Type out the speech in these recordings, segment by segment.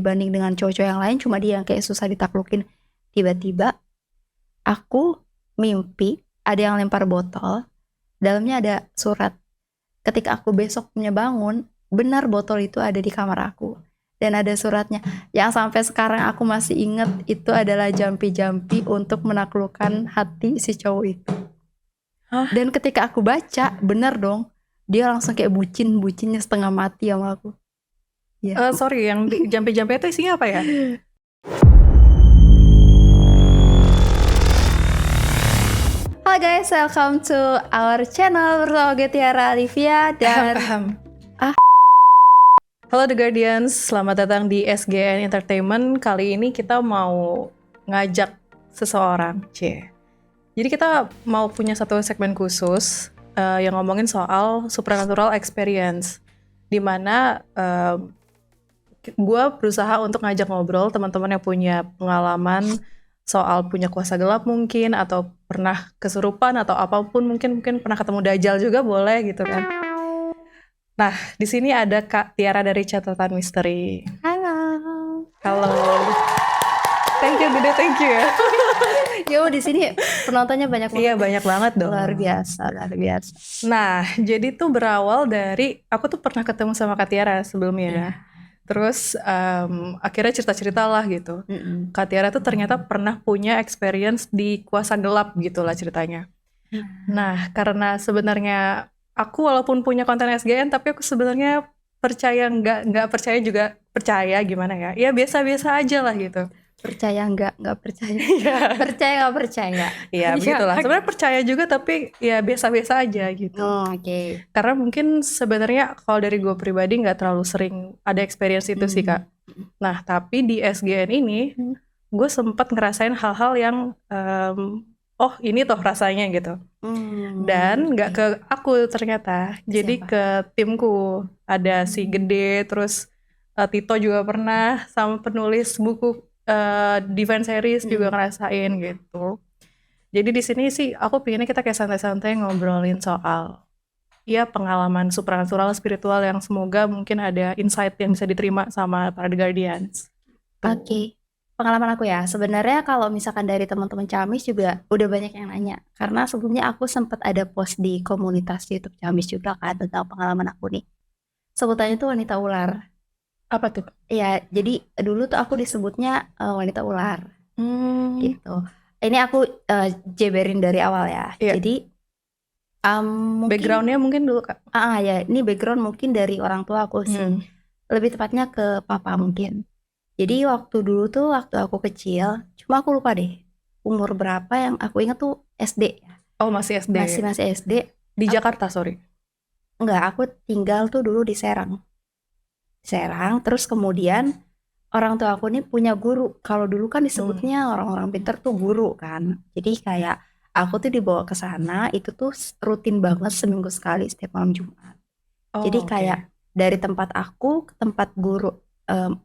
dibanding dengan cowok-cowok yang lain, cuma dia yang kayak susah ditaklukin. Tiba-tiba aku mimpi ada yang lempar botol, dalamnya ada surat. Ketika aku besoknya bangun, benar botol itu ada di kamar aku dan ada suratnya. Yang sampai sekarang aku masih inget itu adalah jampi-jampi untuk menaklukkan hati si cowok itu. Hah? Dan ketika aku baca, benar dong, dia langsung kayak bucinnya setengah mati sama aku. Ya. Sorry, yang jampi-jampi itu isinya apa ya? Halo guys, welcome to our channel bersama gue Tiara Olivia dan Halo The Guardians, selamat datang di SGN Entertainment. Kali ini kita mau ngajak seseorang, Jadi kita mau punya satu segmen khusus yang ngomongin soal supernatural experience, dimana gue berusaha untuk ngajak ngobrol teman-teman yang punya pengalaman soal punya kuasa gelap mungkin, atau pernah kesurupan, atau apapun, mungkin pernah ketemu Dajjal juga boleh gitu kan. Nah, di sini ada Kak Tiara dari Catatan Misteri. halo. Thank you, Dede, thank you ya. Yo, di sini penontonnya banyak banget. Iya, banyak banget dong. Luar biasa. Nah, jadi tuh berawal dari aku tuh pernah ketemu sama Kak Tiara sebelumnya. Terus akhirnya cerita-cerita lah gitu. Kak Tiara tuh ternyata pernah punya experience di kuasa gelap gitu lah ceritanya. Nah, karena sebenarnya aku walaupun punya konten SGN, tapi aku sebenarnya percaya nggak percaya juga percaya, gimana ya? Ya biasa-biasa aja lah gitu. Percaya nggak percaya. Percaya nggak percaya. Iya, begitulah. Sebenarnya percaya juga, tapi ya biasa-biasa aja gitu. Oke. Karena mungkin sebenarnya kalau dari gue pribadi nggak terlalu sering ada experience itu sih, Kak. Nah, tapi di SGN ini gue sempat ngerasain hal-hal yang oh ini toh rasanya gitu. Dan nggak ke aku ternyata, jadi Siapa? ke timku. Ada si Gede, terus Tito juga pernah, sama penulis buku Divine Series juga ngerasain gitu. Jadi di sini sih aku pinginnya kita kayak santai-santai ngobrolin soal ya pengalaman supernatural spiritual yang semoga mungkin ada insight yang bisa diterima sama para The Guardians. Oke. Pengalaman aku ya, sebenarnya kalau misalkan dari teman-teman Camis juga udah banyak yang nanya. Karena sebelumnya aku sempat ada post di komunitas YouTube Camis juga kan tentang pengalaman aku nih. Sebutannya tuh wanita ular. Apa tuh? Ya, jadi dulu tuh aku disebutnya wanita ular gitu. Ini aku jeberin dari awal ya. Iya. Jadi mungkin Backgroundnya mungkin dulu, Kak. ya ini background mungkin dari orang tua aku sih. Lebih tepatnya ke papa mungkin. Jadi waktu dulu tuh waktu aku kecil, cuma aku lupa deh umur berapa, yang aku ingat tuh SD. Oh, masih SD. Masih SD. Di Jakarta, sorry. Enggak, aku tinggal tuh dulu di Serang. Terus kemudian orang tua aku nih punya guru. Kalau dulu kan disebutnya orang-orang pintar tuh guru kan. Jadi kayak aku tuh dibawa ke sana, itu tuh rutin banget seminggu sekali setiap malam Jumat. Jadi kayak dari tempat aku ke tempat guru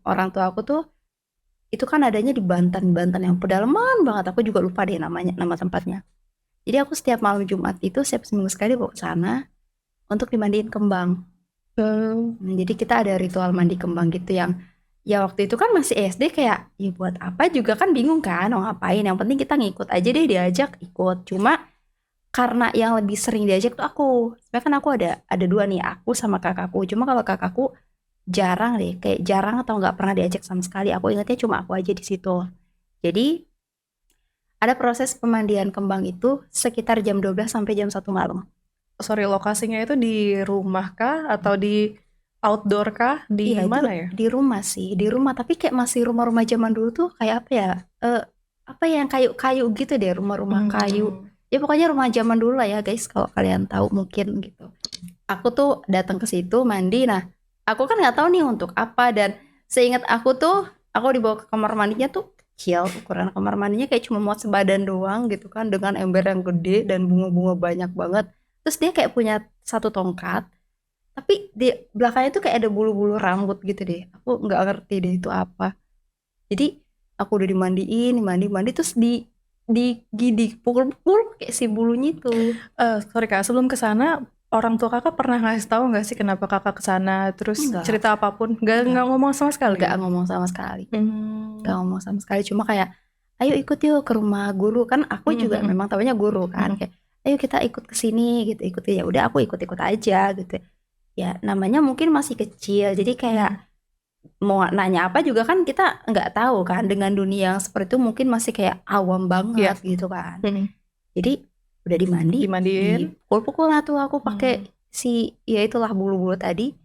orang tua aku tuh itu kan adanya di Banten yang pedalaman banget. Aku juga lupa deh nama tempatnya. Jadi aku setiap malam Jumat itu setiap seminggu sekali bawa ke sana untuk dimandiin kembang. Jadi kita ada ritual mandi kembang gitu yang ya waktu itu kan masih SD, kayak ya buat apa juga kan bingung kan mau ngapain. Yang penting kita ngikut aja deh, diajak ikut. Cuma karena yang lebih sering diajak tuh aku. Sebenarnya kan aku ada dua nih, aku sama kakakku. Cuma kalau kakakku jarang deh, kayak jarang atau nggak pernah diajak sama sekali. Aku ingatnya cuma aku aja di situ. Jadi ada proses pemandian kembang itu sekitar jam 12 sampai jam 1 malam. Sorry, lokasinya itu di rumah kah atau di outdoor kah? Di Iya, mana itu ya? di rumah sih, di rumah, tapi kayak masih rumah-rumah zaman dulu tuh kayak apa ya? Apa ya, yang kayu-kayu gitu deh, rumah-rumah kayu. Ya pokoknya rumah zaman dulu lah ya guys, kalau kalian tahu mungkin gitu. Aku tuh datang ke situ mandi. Nah, aku kan nggak tahu nih untuk apa, dan seingat aku tuh aku dibawa ke kamar mandinya tuh kecil, ukuran kamar mandinya kayak cuma muat sebadan doang gitu kan, dengan ember yang gede dan bunga-bunga banyak banget. Terus dia kayak punya satu tongkat, tapi di belakangnya tuh kayak ada bulu-bulu rambut gitu deh. Aku nggak ngerti deh itu apa. Jadi aku udah dimandiin, mandi terus dipukul-pukul kayak si bulunya itu. Sorry Kak, sebelum ke sana orang tua kakak pernah ngasih tahu nggak sih kenapa kakak kesana, terus Enggak. cerita apapun? Nggak ngomong sama sekali? Nggak ngomong sama sekali. Hmm. Nggak ngomong sama sekali. Cuma kayak, ayo ikut yuk ke rumah guru. Kan aku juga memang tahunya guru kan. Kayak, ayo kita ikut ke sini gitu. Ikut ya udah aku ikut-ikut aja gitu. Ya namanya mungkin masih kecil. Jadi kayak mau nanya apa juga kan kita nggak tahu kan. Dengan dunia yang seperti itu mungkin masih kayak awam banget gitu kan. Jadi udah Dimandiin. dipukul-pukul lah tuh aku pakai si ya itulah bulu-bulu tadi.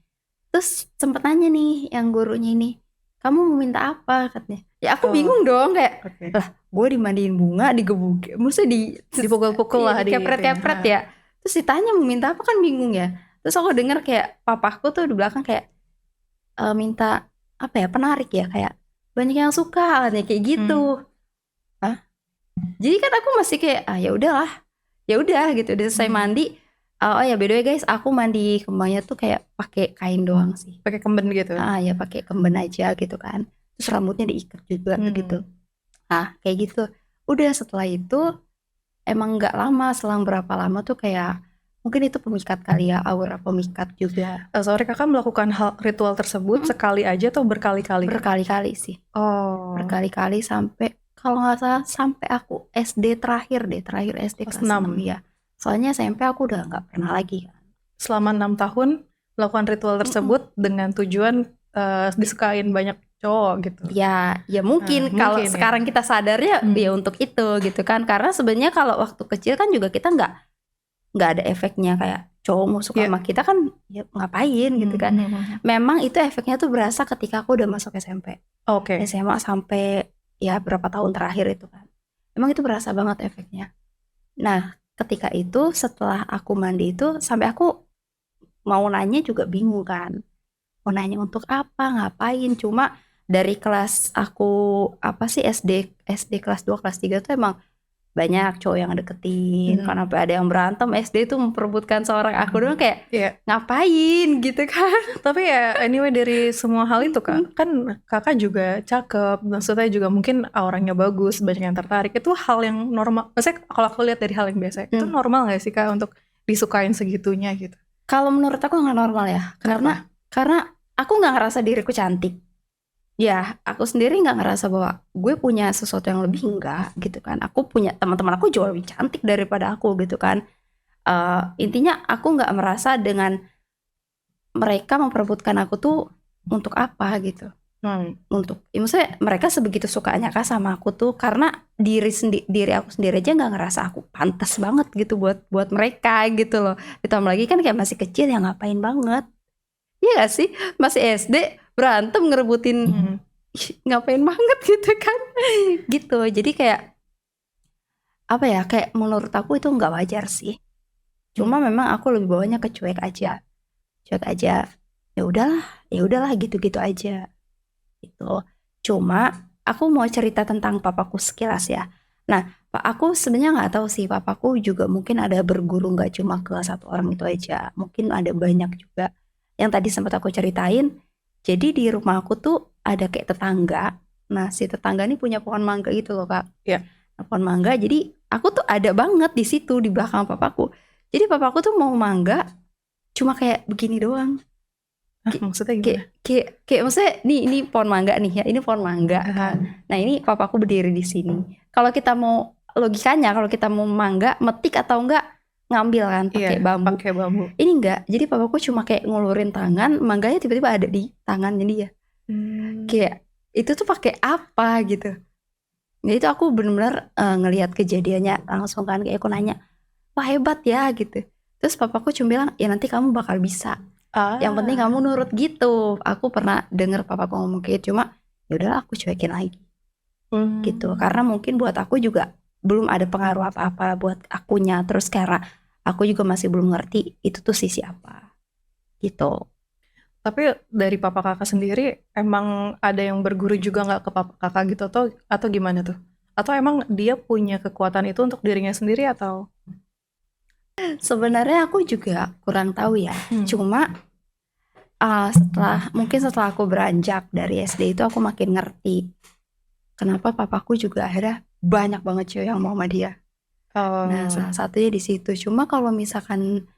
Terus sempet nanya nih yang gurunya ini, kamu mau minta apa katanya. Ya aku bingung dong kayak, lah gue dimandiin bunga, digebukin, maksudnya dipukul-pukul lah, dikepret-kepret ya. Terus ditanya mau minta apa kan bingung ya. Terus aku denger kayak papaku tuh di belakang kayak minta apa ya, penarik ya, kayak banyak yang suka katanya kayak gitu. Jadi kan aku masih kayak ya udahlah, ya udah gitu. Udah selesai mandi. Oh ya by the way guys, aku mandi kembangnya tuh kayak pakai kain doang sih. Pakai kemben gitu. Ya pakai kemben aja gitu kan. Terus rambutnya diikat juga gitu. Kayak gitu. Udah setelah itu emang nggak lama, selang berapa lama tuh kayak mungkin itu pemikat kali ya, aura pemikat juga. Sorry, kakak melakukan ritual tersebut sekali aja atau berkali-kali? Berkali-kali sih. Berkali-kali sampai kalau nggak salah sampai aku SD terakhir SD kelas 6 ya. Soalnya SMP aku udah nggak pernah lagi kan. Selama 6 tahun melakukan ritual tersebut dengan tujuan disukain banyak cowok gitu. Ya mungkin kalau sekarang kita sadarnya ya untuk itu gitu kan. Karena sebenarnya kalau waktu kecil kan juga kita nggak ada efeknya kayak cowok mau suka sama kita kan ya ngapain gitu kan. Memang itu efeknya tuh berasa ketika aku udah masuk SMP. SMA sampai ya berapa tahun terakhir itu kan. Emang itu berasa banget efeknya. Nah ketika itu setelah aku mandi itu sampai aku mau nanya juga bingung kan. Mau nanya untuk apa, ngapain. Cuma dari kelas aku SD kelas 2 kelas 3 tuh emang banyak cowok yang deketin. Kan sampai ada yang berantem SD tuh memperebutkan seorang aku doang kayak ngapain gitu kan. Tapi ya anyway dari semua hal itu kan kakak juga cakep, maksudnya juga mungkin auranya bagus, banyak yang tertarik. Itu hal yang normal. Maksudnya kalau aku lihat dari hal yang biasa, itu normal gak sih kak untuk disukain segitunya gitu? Kalau menurut aku nggak normal ya. Karena aku nggak ngerasa diriku cantik. Ya, aku sendiri nggak ngerasa bahwa gue punya sesuatu yang lebih, enggak gitu kan. Aku punya teman-teman aku jauh lebih cantik daripada aku gitu kan. Intinya aku nggak merasa dengan mereka memperebutkan aku tuh untuk apa gitu. Maksudnya mereka sebegitu sukanya kah sama aku tuh karena diri aku sendiri aja nggak ngerasa aku pantas banget gitu buat mereka gitu loh. Ditambah lagi kan kayak masih kecil ya, ngapain banget. Iya gak sih? Masih SD berantem ngerebutin ngapain banget gitu kan. Gitu. Jadi kayak apa ya, kayak menurut aku itu nggak wajar sih. Cuma memang aku lebih bawanya ke cuek aja. Ya udahlah gitu-gitu aja. Gitu. Cuma aku mau cerita tentang papaku sekilas ya. Nah, aku sebenarnya nggak tahu sih, papaku juga mungkin ada berguru nggak cuma ke satu orang itu aja. Mungkin ada banyak juga. Yang tadi sempat aku ceritain. Jadi di rumah aku tuh ada kayak tetangga. Nah, si tetangga ini punya pohon mangga gitu loh, Kak. Nah, pohon mangga. Jadi aku tuh ada banget di situ di belakang papaku. Jadi papaku tuh mau mangga cuma kayak begini doang. Maksudnya gimana? Kayak maksudnya ini pohon mangga nih ya, ini pohon mangga kan. Nah ini papaku berdiri di sini. Kalau kita mau logikanya, kalau kita mau mangga, metik atau enggak ngambil kan pakai bambu. Ini enggak. Jadi papaku cuma kayak ngulurin tangan, mangganya tiba-tiba ada di tangannya dia. Kayak itu tuh pakai apa gitu. Jadi itu aku benar-benar ngelihat kejadiannya langsung kan, kayak aku nanya, wah hebat ya gitu. Terus papaku cuma bilang, ya nanti kamu bakal bisa. Yang penting kamu nurut gitu. Aku pernah denger papaku ngomong gitu, cuma yaudahlah aku cuekin lagi. Gitu. Karena mungkin buat aku juga belum ada pengaruh apa-apa buat akunya. Terus karena aku juga masih belum ngerti itu tuh sisi apa. Gitu. Tapi dari papa kakak sendiri emang ada yang berguru juga nggak ke papa kakak gitu atau gimana tuh? Atau emang dia punya kekuatan itu untuk dirinya sendiri atau? Sebenarnya aku juga kurang tahu ya. Cuma setelah aku beranjak dari SD itu aku makin ngerti kenapa papaku juga akhirnya banyak banget cewek yang mau sama dia. Nah salah satunya di situ. Cuma kalau misalkan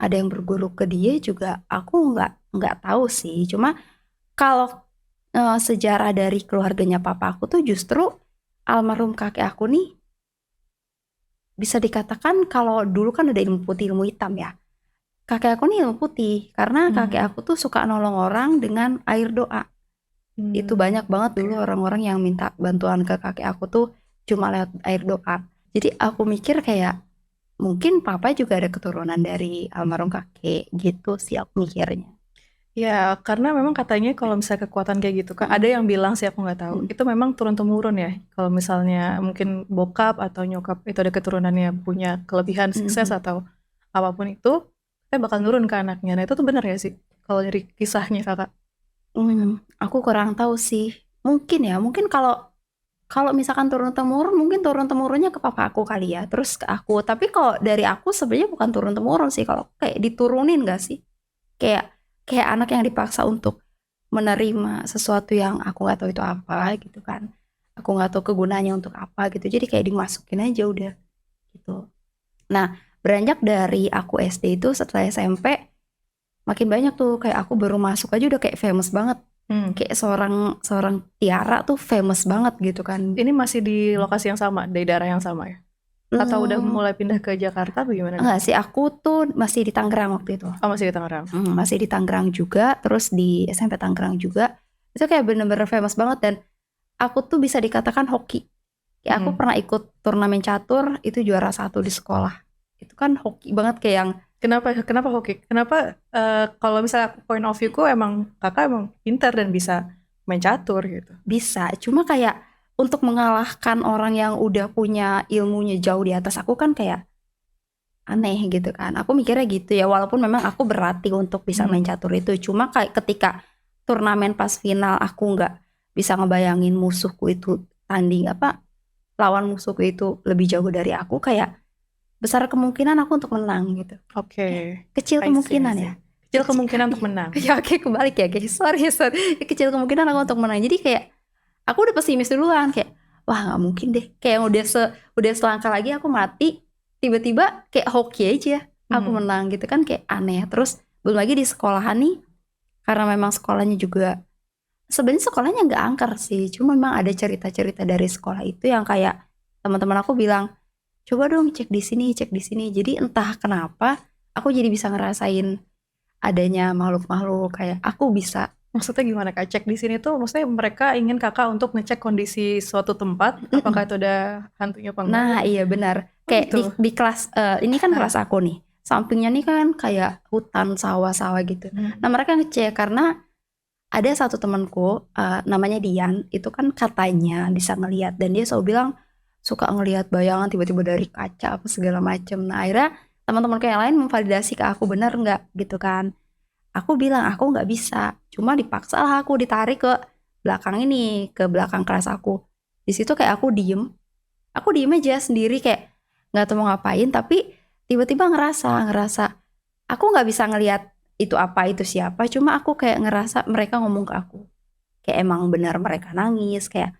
ada yang berguru ke dia juga aku nggak tahu sih. Cuma kalau sejarah dari keluarganya papa aku tuh justru almarhum kakek aku nih bisa dikatakan kalau dulu kan ada ilmu putih ilmu hitam ya. Kakek aku nih ilmu putih karena kakek aku tuh suka nolong orang dengan air doa. Itu banyak banget dulu orang-orang yang minta bantuan ke kakek aku tuh cuma lewat air doa. Jadi aku mikir kayak mungkin papa juga ada keturunan dari almarhum kakek gitu sih aku mikirnya. Ya, karena memang katanya kalau misalnya kekuatan kayak gitu, Kak, ada yang bilang sih aku nggak tahu, itu memang turun-temurun ya. Kalau misalnya mungkin bokap atau nyokap itu ada keturunannya punya kelebihan sukses atau apapun itu, kita bakal nurun ke anaknya. Nah itu tuh benar ya sih, kalau dari kisahnya Kakak. Aku kurang tahu sih. Mungkin kalau kalau misalkan turun temurun mungkin turun temurunnya ke papa aku kali ya, terus ke aku. Tapi kalau dari aku sebenarnya bukan turun temurun sih, kalau kayak diturunin gak sih? Kayak kayak anak yang dipaksa untuk menerima sesuatu yang aku nggak tahu itu apa gitu kan. Aku nggak tahu kegunaannya untuk apa gitu. Jadi kayak dimasukin aja udah gitu. Nah, beranjak dari aku SD itu setelah SMP makin banyak tuh kayak aku baru masuk aja udah kayak famous banget. Kayak seorang seorang Tiara tuh famous banget gitu kan. Ini masih di lokasi yang sama, di daerah yang sama ya? Atau udah mulai pindah ke Jakarta bagaimana? Enggak sih, aku tuh masih di Tangerang waktu itu. Oh masih di Tangerang. Masih di Tangerang juga, terus di SMP Tangerang juga. Itu kayak bener-bener famous banget dan aku tuh bisa dikatakan hoki. Ya aku pernah ikut turnamen catur, itu juara 1 di sekolah. Itu kan hoki banget kayak yang Kenapa hoki? Kenapa kalau misalnya point of view-ku emang kakak emang pintar dan bisa main catur gitu. bisa. Cuma kayak untuk mengalahkan orang yang udah punya ilmunya jauh di atas aku kan kayak aneh gitu kan. Aku mikirnya gitu ya, walaupun memang aku berlatih untuk bisa main catur itu. Cuma kayak ketika turnamen pas final aku nggak bisa ngebayangin musuhku itu tanding apa lawan musuhku itu lebih jago dari aku, kayak besar kemungkinan aku untuk menang gitu. Oke. Kecil I see, kemungkinan I see. ya. Kecil kemungkinan untuk menang. Ya oke, kebalik ya guys. Sorry. Kecil kemungkinan aku untuk menang. Jadi kayak aku udah pesimis duluan kayak wah nggak mungkin deh. Kayak yang udah selangkah lagi aku mati, tiba-tiba kayak hoki aja aku menang gitu kan, kayak aneh. Terus belum lagi di sekolahan nih, karena memang sekolahnya juga sebenarnya sekolahnya nggak angker sih, cuma memang ada cerita-cerita dari sekolah itu yang kayak teman-teman aku bilang coba dong cek di sini, cek di sini. Jadi entah kenapa aku jadi bisa ngerasain adanya makhluk-makhluk, kayak aku bisa. Maksudnya gimana Kak? Cek di sini tuh maksudnya mereka ingin Kakak untuk ngecek kondisi suatu tempat, apakah itu ada hantunya apa enggak? Nah iya benar, kayak gitu. di kelas ini kan kelas aku nih, sampingnya nih kan kayak hutan sawah-sawah gitu. Nah mereka ngecek karena ada satu temanku namanya Dian, itu kan katanya bisa ngelihat dan dia selalu bilang suka ngelihat bayangan tiba-tiba dari kaca apa segala macem. Nah akhirnya teman-temanku yang lain memvalidasi ke aku benar nggak gitu kan. Aku bilang aku nggak bisa, cuma dipaksa lah aku ditarik ke belakang ini, ke belakang kelas aku. Di situ kayak aku diem aja sendiri kayak nggak tahu mau ngapain, tapi tiba-tiba ngerasa aku nggak bisa ngelihat itu apa itu siapa, cuma aku kayak ngerasa mereka ngomong ke aku kayak emang benar mereka nangis, kayak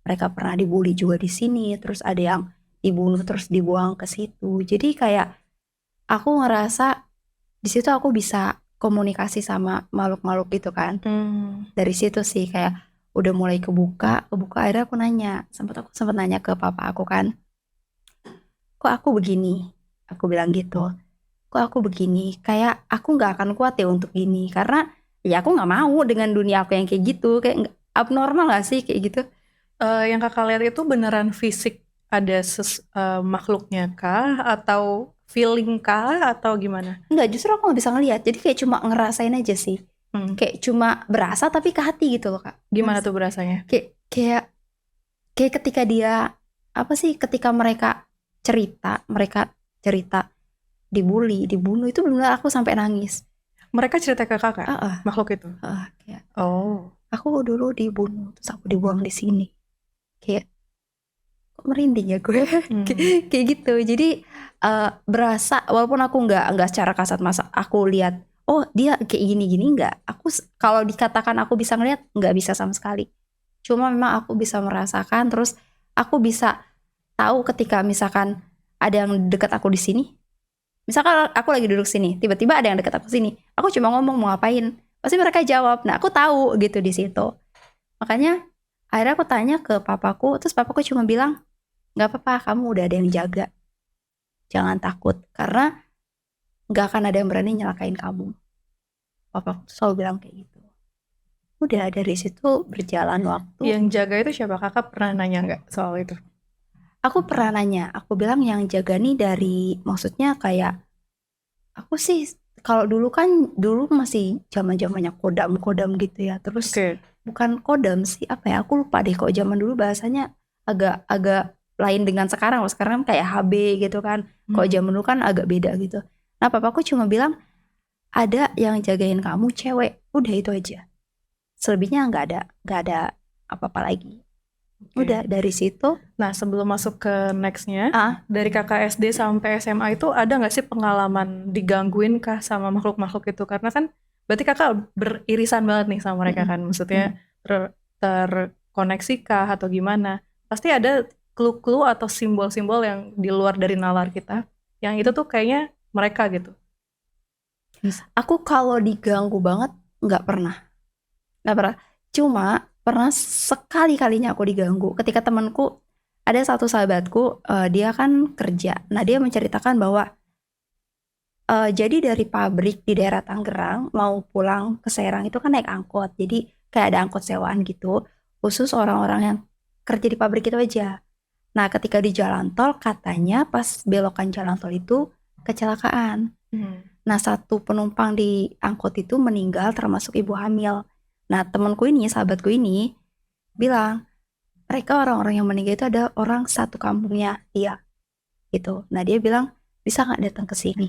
mereka pernah dibully juga di sini, terus ada yang dibunuh terus dibuang ke situ. Jadi kayak aku ngerasa di situ aku bisa komunikasi sama makhluk-makhluk gitu kan. Dari situ sih kayak udah mulai kebuka akhirnya aku nanya, aku sempat nanya ke papa aku kan, kok aku begini, aku bilang gitu, kok aku begini, kayak aku nggak akan kuat ya untuk gini, karena ya aku nggak mau dengan dunia aku yang kayak gitu, kayak abnormal gak sih kayak gitu. Yang kakak lihat itu beneran fisik ada makhluknya kah atau feeling kah atau gimana? Enggak, justru aku nggak bisa ngelihat, jadi kayak cuma ngerasain aja sih, kayak cuma berasa tapi ke hati gitu loh Kak. Gimana tuh berasanya? Kayak ketika dia apa sih, ketika mereka cerita dibully, dibunuh, itu benar aku sampai nangis. Mereka cerita ke kakak makhluk itu? Kayak, aku dulu dibunuh, terus aku dibuang di sini. Kayak kok merinding ya gue. Kayak gitu. Jadi berasa, walaupun aku nggak secara kasat mata aku lihat, oh dia kayak gini-gini, nggak. Aku kalau dikatakan aku bisa ngeliat, nggak bisa sama sekali. Cuma memang aku bisa merasakan, terus aku bisa tahu ketika misalkan ada yang dekat aku di sini, Misalkan aku lagi duduk sini, tiba-tiba ada yang deket aku sini, aku cuma ngomong mau ngapain, pasti mereka jawab. Nah aku tahu gitu di situ. Makanya akhirnya aku tanya ke papaku, terus papaku cuma bilang, nggak apa-apa, kamu udah ada yang jaga, jangan takut, karena nggak akan ada yang berani nyelakain kamu. Papaku tuh selalu bilang kayak gitu. Udah dari situ berjalan waktu. Yang jaga itu siapa? Kakak pernah nanya nggak soal itu? Aku pernah nanya, aku bilang yang jaga nih dari, maksudnya kayak, aku sih kalau dulu masih zaman-zamannya kodam gitu ya. Terus Oke. bukan kodam sih, apa ya? Aku lupa deh kok zaman dulu bahasanya agak lain dengan sekarang. Kalau sekarang kan kayak HB gitu kan. Kalau zaman dulu kan agak beda gitu. Nah, papaku cuma bilang ada yang jagain kamu cewek. Udah itu aja. Selebihnya nggak ada apa-apa lagi. Oke. Udah dari situ. Nah, sebelum masuk ke nextnya, Ah, dari kakak SD sampai SMA itu ada nggak sih pengalaman digangguin kah sama makhluk-makhluk itu? Karena kan berarti kakak beririsan banget nih sama mereka kan, maksudnya terkoneksi kah atau gimana? Pasti ada clue-clue atau simbol-simbol yang di luar dari nalar kita, yang itu tuh kayaknya mereka gitu. aku kalau diganggu banget nggak pernah. Nggak pernah. Cuma pernah sekali-kalinya aku diganggu ketika temanku, ada satu sahabatku, dia kan kerja. Nah, dia menceritakan bahwa jadi dari pabrik di daerah Tangerang mau pulang ke Serang itu kan naik angkot. Jadi kayak ada angkot sewaan gitu, khusus orang-orang yang kerja di pabrik itu aja. Nah, ketika di jalan tol katanya pas belokan jalan tol itu kecelakaan. Nah, satu penumpang di angkot itu meninggal termasuk ibu hamil. Nah, temanku ini, sahabatku ini bilang, mereka orang-orang yang meninggal itu ada orang satu kampungnya dia gitu. Nah, dia bilang, bisa nggak datang ke sini?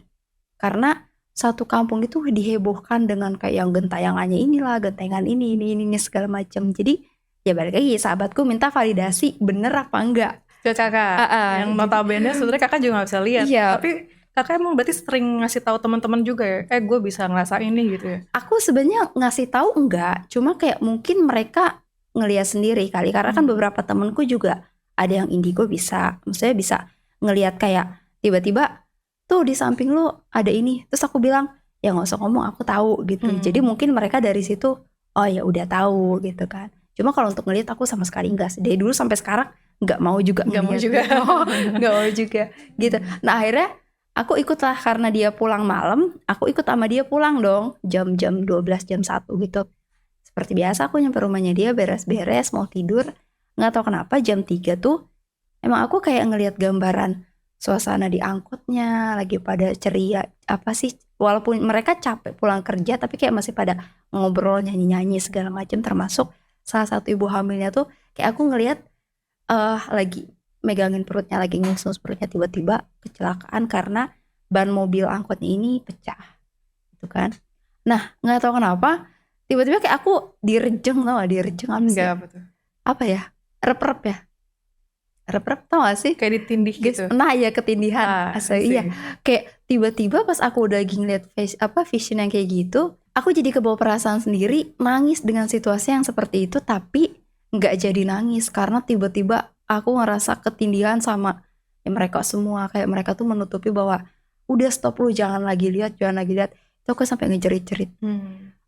Karena satu kampung itu dihebohkan dengan kayak yang gentayangannya inilah, gentengan ini segala macam. Jadi ya balik lagi, sahabatku minta validasi bener apa enggak. Ke kakak, yang notabene sebenarnya kakak juga nggak bisa lihat. Iya. Tapi kakak emang berarti sering ngasih tahu teman-teman juga ya, gue bisa ngerasain ini gitu ya. Aku sebenarnya ngasih tahu enggak, cuma kayak mungkin mereka ngelihat sendiri kali, karena kan beberapa temenku juga ada yang indigo bisa, maksudnya bisa ngelihat kayak tiba-tiba tuh di samping lu ada ini, terus aku bilang ya nggak usah ngomong, aku tahu gitu. Jadi mungkin mereka dari situ oh ya udah tahu gitu kan. Cuma kalau untuk ngelihat aku sama sekali enggak sih. Dari dulu sampai sekarang nggak mau juga Nggak mau ngelihat. juga. Nggak mau juga gitu. Nah, akhirnya aku ikutlah karena dia pulang malam, aku ikut sama dia pulang dong, jam 12, jam 1 gitu. Seperti biasa aku nyampe rumahnya dia, beres-beres, mau tidur. Nggak tahu kenapa jam 3 tuh, emang aku kayak ngelihat gambaran suasana di angkotnya, lagi pada ceria, apa sih, walaupun mereka capek pulang kerja, tapi kayak masih pada ngobrol, nyanyi-nyanyi segala macam, termasuk salah satu ibu hamilnya tuh, kayak aku ngelihat lagi megangin perutnya, lagi ngus perutnya, tiba-tiba kecelakaan karena ban mobil angkotnya ini pecah gitu kan. Nah, nggak tahu kenapa tiba-tiba kayak aku direjeng, tau gak direjeng apa sih? Enggak, apa tuh? Apa ya? Rep-rep ya? Rep-rep tau gak sih? Kayak ditindih gitu. Nah ya, ketindihan. Iya, kayak tiba-tiba pas aku udah lagi ngeliat vision yang kayak gitu, aku jadi kebawa perasaan sendiri, nangis dengan situasi yang seperti itu, tapi nggak jadi nangis karena tiba-tiba aku ngerasa ketindihan sama ya mereka semua, kayak mereka tuh menutupi bahwa udah stop, lu jangan lagi lihat. Itu aku sampai ngejerit-jerit.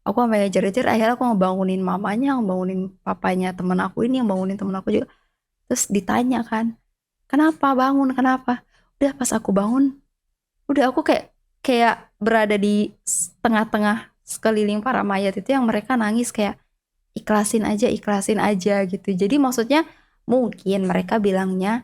Aku sampai ngejerit-jerit, akhirnya aku ngebangunin mamanya, ngebangunin papanya temen aku ini, ngebangunin temen aku juga. Terus ditanya kan, kenapa bangun, kenapa? Udah pas aku bangun, udah aku kayak berada di tengah-tengah sekeliling para mayat itu yang mereka nangis, kayak ikhlasin aja gitu. Jadi maksudnya mungkin mereka bilangnya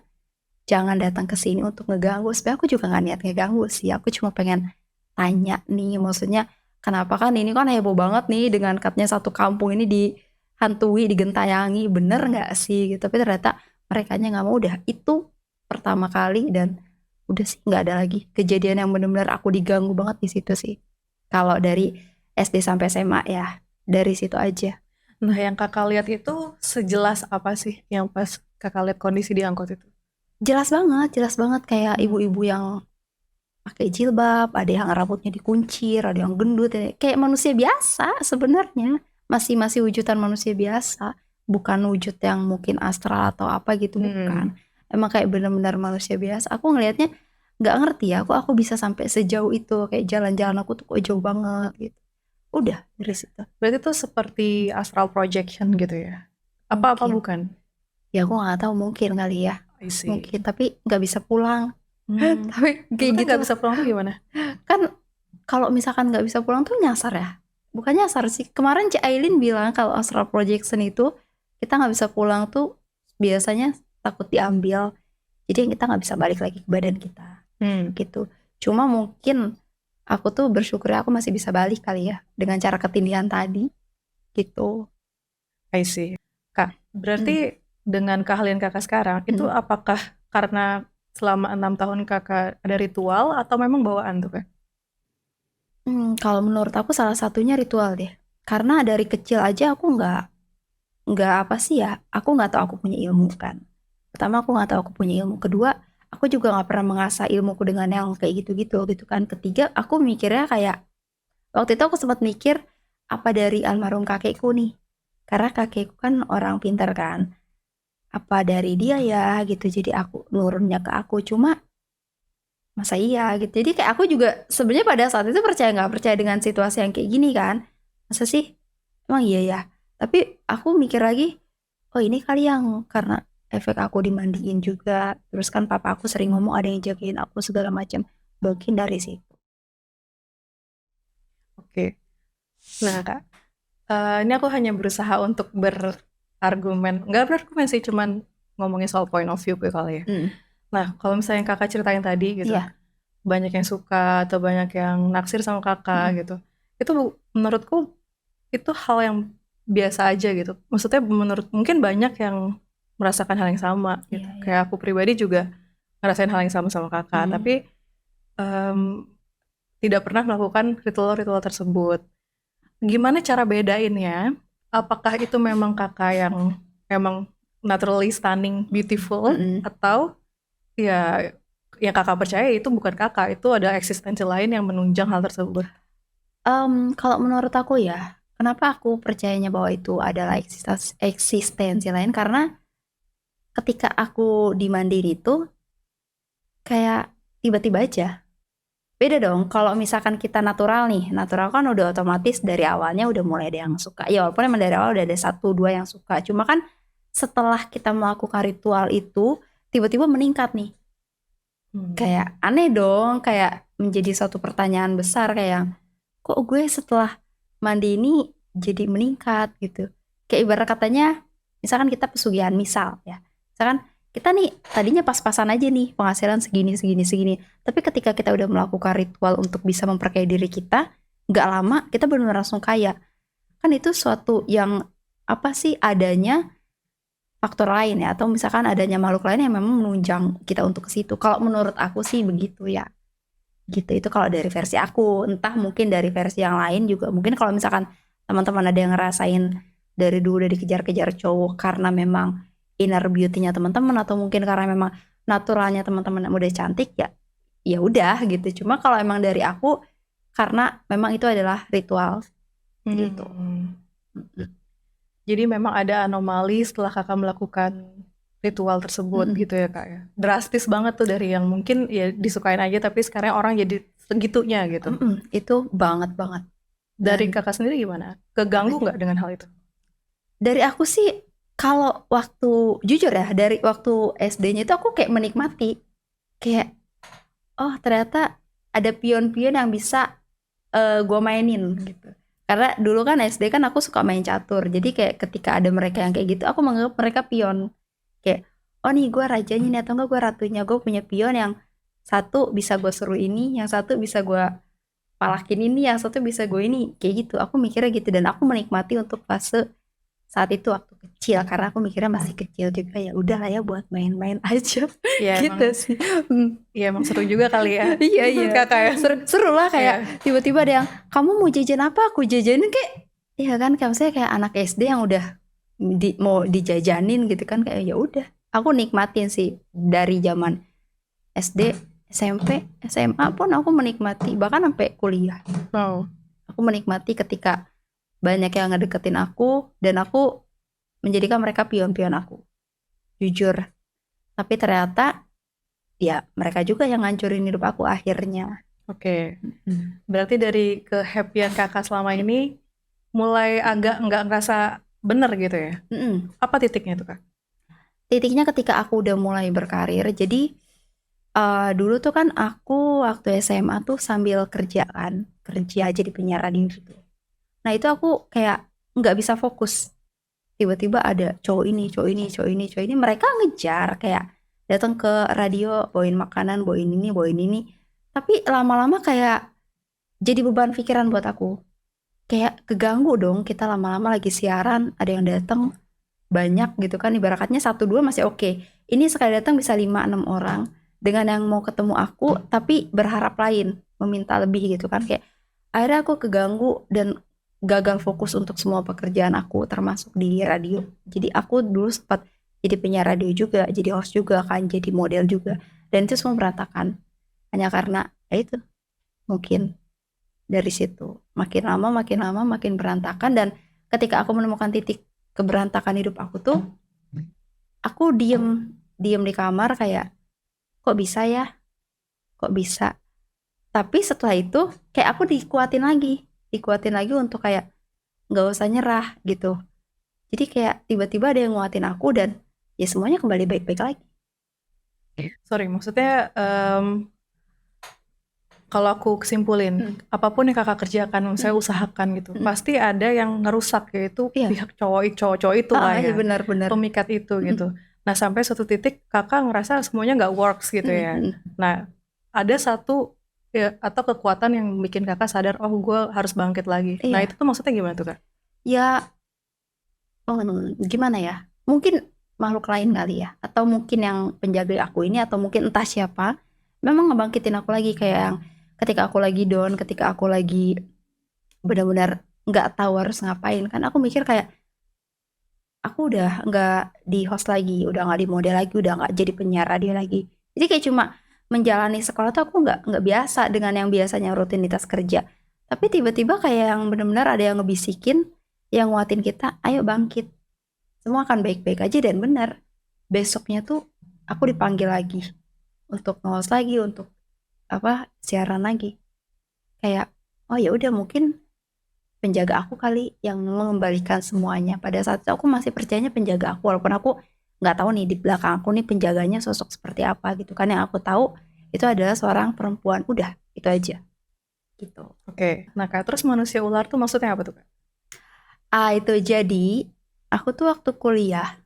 jangan datang ke sini untuk ngeganggu. Sebenarnya aku juga nggak niat ngeganggu sih. Aku cuma pengen tanya nih, maksudnya kenapa, kan ini kan heboh banget nih dengan katanya satu kampung ini dihantui, digentayangi, bener nggak sih gitu. Tapi ternyata merekanya nggak mau. Udah itu pertama kali, dan udah sih nggak ada lagi kejadian yang benar-benar aku diganggu banget di situ sih. Kalau dari SD sampai SMA ya dari situ aja. Nah, yang kakak lihat itu sejelas apa sih yang pas kakak lihat kondisi di angkot itu? Jelas banget kayak ibu-ibu yang pakai jilbab, ada yang rambutnya dikuncir, ada yang gendut, kayak manusia biasa sebenarnya, masih wujudan manusia biasa, bukan wujud yang mungkin astral atau apa gitu, bukan. Emang kayak benar-benar manusia biasa. Aku ngelihatnya nggak ngerti ya aku bisa sampai sejauh itu, kayak jalan-jalan aku tuh kok jauh banget gitu. Udah dari situ. Berarti itu seperti astral projection gitu ya? Apa Mungkin. bukan? Ya aku nggak tahu, mungkin kali ya. I see. Mungkin, tapi nggak bisa pulang. Tapi kayak Maksudnya gitu nggak bisa pulang tuh gimana? kan. Kalau misalkan nggak bisa pulang tuh nyasar ya. Bukan nyasar sih. Kemarin Cik Aileen bilang kalau astral projection itu kita nggak bisa pulang tuh biasanya takut diambil. Jadi kita nggak bisa balik lagi ke badan kita. Gitu. Cuma mungkin aku tuh bersyukur aku masih bisa balik kali ya dengan cara ketindihan tadi. Gitu. I see. Kak, berarti dengan keahlian kakak sekarang itu apakah karena selama 6 tahun kakak ada ritual atau memang bawaan tuh Kak? Kalau menurut aku salah satunya ritual deh. Karena dari kecil aja aku nggak apa sih ya. Aku nggak tahu aku punya ilmu kan. Pertama aku nggak tahu aku punya ilmu. Kedua aku juga nggak pernah mengasah ilmuku dengan yang kayak gitu-gitu gitu kan. Ketiga aku mikirnya kayak waktu itu aku sempat mikir apa dari almarhum kakekku nih. Karena kakekku kan orang pintar kan. Apa dari dia ya gitu. Jadi aku nurunnya ke aku. Cuma masa iya gitu. Jadi kayak aku juga sebenarnya pada saat itu percaya nggak percaya dengan situasi yang kayak gini kan. Masa sih? Emang iya ya. Tapi aku mikir lagi, oh ini kali yang karena efek aku dimandiin juga. Terus kan papa aku sering ngomong ada yang jagain aku segala macam. Mungkin dari situ. Oke. Nah Kak, ini aku hanya berusaha untuk berargumen. Nggak berargumen sih, cuman ngomongin soal point of view gue kali ya. Nah, kalau misalnya kakak ceritain tadi gitu, Iya. banyak yang suka atau banyak yang naksir sama kakak gitu. Itu menurutku itu hal yang biasa aja gitu. Maksudnya mungkin banyak yang merasakan hal yang sama gitu. Iya. Kayak aku pribadi juga ngerasain hal yang sama kakak, tapi tidak pernah melakukan ritual-ritual tersebut. Gimana cara bedainnya? Apakah itu memang kakak yang emang naturally stunning, beautiful, atau ya yang kakak percaya itu bukan kakak, itu ada eksistensi lain yang menunjang hal tersebut? Kalau menurut aku ya, kenapa aku percayanya bahwa itu adalah eksistensi lain, karena ketika aku dimandiin itu kayak tiba-tiba aja. Beda dong kalau misalkan kita natural nih. Natural kan udah otomatis dari awalnya udah mulai ada yang suka. Ya walaupun emang dari awal udah ada 1-2 yang suka. Cuma kan setelah kita melakukan ritual itu tiba-tiba meningkat nih. Kayak aneh dong, kayak menjadi suatu pertanyaan besar kayak kok gue setelah mandi ini jadi meningkat gitu. Kayak ibarat katanya misalkan kita pesugihan misal ya. Misalkan kita nih tadinya pas-pasan aja nih penghasilan segini. Tapi ketika kita udah melakukan ritual untuk bisa memperkaya diri kita, nggak lama kita benar-benar langsung kaya. Kan itu suatu yang apa sih adanya faktor lain ya, atau misalkan adanya makhluk lain yang memang menunjang kita untuk ke situ. Kalau menurut aku sih begitu ya. Gitu itu kalau dari versi aku. Entah mungkin dari versi yang lain juga. Mungkin kalau misalkan teman-teman ada yang ngerasain dari dulu udah dikejar-kejar cowok karena memang inner beauty-nya teman-teman, atau mungkin karena memang naturalnya teman-teman yang udah cantik ya, ya udah gitu. Cuma kalau emang dari aku karena memang itu adalah ritual gitu. Jadi memang ada anomali setelah kakak melakukan ritual tersebut gitu ya kak ya. Drastis banget tuh dari yang mungkin ya disukain aja tapi sekarang orang jadi segitunya gitu. Itu banget. Dari kakak sendiri gimana? Keganggu nggak dengan hal itu? Dari aku sih kalau waktu jujur ya, dari waktu SD-nya itu aku kayak menikmati. Kayak oh ternyata ada pion-pion yang bisa gue mainin gitu. Karena dulu kan SD kan aku suka main catur. Jadi kayak ketika ada mereka yang kayak gitu, aku menganggap mereka pion. Kayak oh nih gue rajanya nih, atau enggak gue ratunya. Gue punya pion yang satu bisa gue suruh ini, yang satu bisa gue palakin ini, yang satu bisa gue ini. Kayak gitu, aku mikirnya gitu. Dan aku menikmati untuk fase saat itu waktu kecil, karena aku mikirnya masih kecil juga, ya udahlah ya buat main-main aja. Ya, gitu emang, sih. Ya emang seru juga kali ya. Iya kakak ya. seru lah kayak tiba-tiba ada yang kamu mau jajan apa, aku jajanin, kayak iya kan, kayak misalnya kayak anak SD yang udah mau dijajanin gitu kan, kayak ya udah aku nikmatin sih dari zaman SD, SMP, SMA pun aku menikmati, bahkan sampai kuliah. Wow. Aku menikmati ketika banyak yang ngedeketin aku dan aku menjadikan mereka pion-pion aku, jujur. Tapi ternyata ya mereka juga yang ngancurin hidup aku akhirnya. Oke. Berarti dari kehappyan kakak selama ini mulai agak nggak ngerasa bener gitu ya? Mm-mm. Apa titiknya tuh kak? Titiknya ketika aku udah mulai berkarir. Jadi dulu tuh kan aku waktu SMA tuh sambil kerja kan, kerja jadi penyiar radio gitu. Nah itu aku kayak nggak bisa fokus. Tiba-tiba ada cowok ini, cowok ini, cowok ini, cowok ini. Mereka ngejar kayak datang ke radio, bawain makanan, bawain ini, bawain ini. Tapi lama-lama kayak jadi beban pikiran buat aku. Kayak keganggu dong kita lama-lama lagi siaran, ada yang datang banyak gitu kan. Ibaratnya satu dua masih oke. Ini sekali datang bisa 5-6 orang. Dengan yang mau ketemu aku, tapi berharap lain, meminta lebih gitu kan. Kayak akhirnya aku keganggu dan gagal fokus untuk semua pekerjaan aku termasuk di radio. Jadi aku dulu sempat jadi penyiar radio juga, jadi host juga kan, jadi model juga. Dan itu semua berantakan. Hanya karena ya itu mungkin dari situ makin lama makin berantakan dan ketika aku menemukan titik keberantakan hidup aku tuh aku diem diem di kamar kayak kok bisa ya, kok bisa. Tapi setelah itu kayak aku dikuatin lagi untuk kayak nggak usah nyerah gitu. Jadi kayak tiba-tiba ada yang nguatin aku dan ya semuanya kembali baik-baik lagi. Sorry, maksudnya kalau aku kesimpulin, apapun yang kakak kerjakan, saya usahakan gitu, pasti ada yang ngerusak, yaitu Iya. pihak cowok itu lah Iya ya, benar-benar. pemikat itu gitu. Nah sampai suatu titik kakak ngerasa semuanya nggak works gitu ya. Nah ada satu ya, atau kekuatan yang bikin kakak sadar, oh gue harus bangkit lagi. Nah Iya. itu tuh maksudnya gimana tuh kak? Ya gimana ya? Mungkin makhluk lain kali ya, atau mungkin yang penjaga aku ini, atau mungkin entah siapa, memang ngebangkitin aku lagi kayak yang ketika aku lagi down, ketika aku lagi benar-benar nggak tahu harus ngapain kan, aku mikir kayak aku udah nggak di host lagi, udah nggak di model lagi, udah nggak jadi penyiar radio lagi. Jadi kayak cuma menjalani sekolah tuh aku nggak biasa dengan yang biasanya rutinitas kerja. Tapi tiba-tiba kayak yang benar-benar ada yang ngebisikin, yang nguatin kita, ayo bangkit. Semua akan baik-baik aja dan benar. Besoknya tuh aku dipanggil lagi untuk nge lagi, untuk apa siaran lagi. Kayak oh ya udah mungkin penjaga aku kali yang mengembalikan semuanya. Pada saat itu aku masih percayanya penjaga aku, walaupun aku nggak tahu nih di belakang aku nih penjaganya sosok seperti apa gitu kan. Yang aku tahu itu adalah seorang perempuan. Udah, itu aja. Gitu. Oke, nah kak, terus manusia ular tuh maksudnya apa tuh kak? Itu jadi aku tuh waktu kuliah.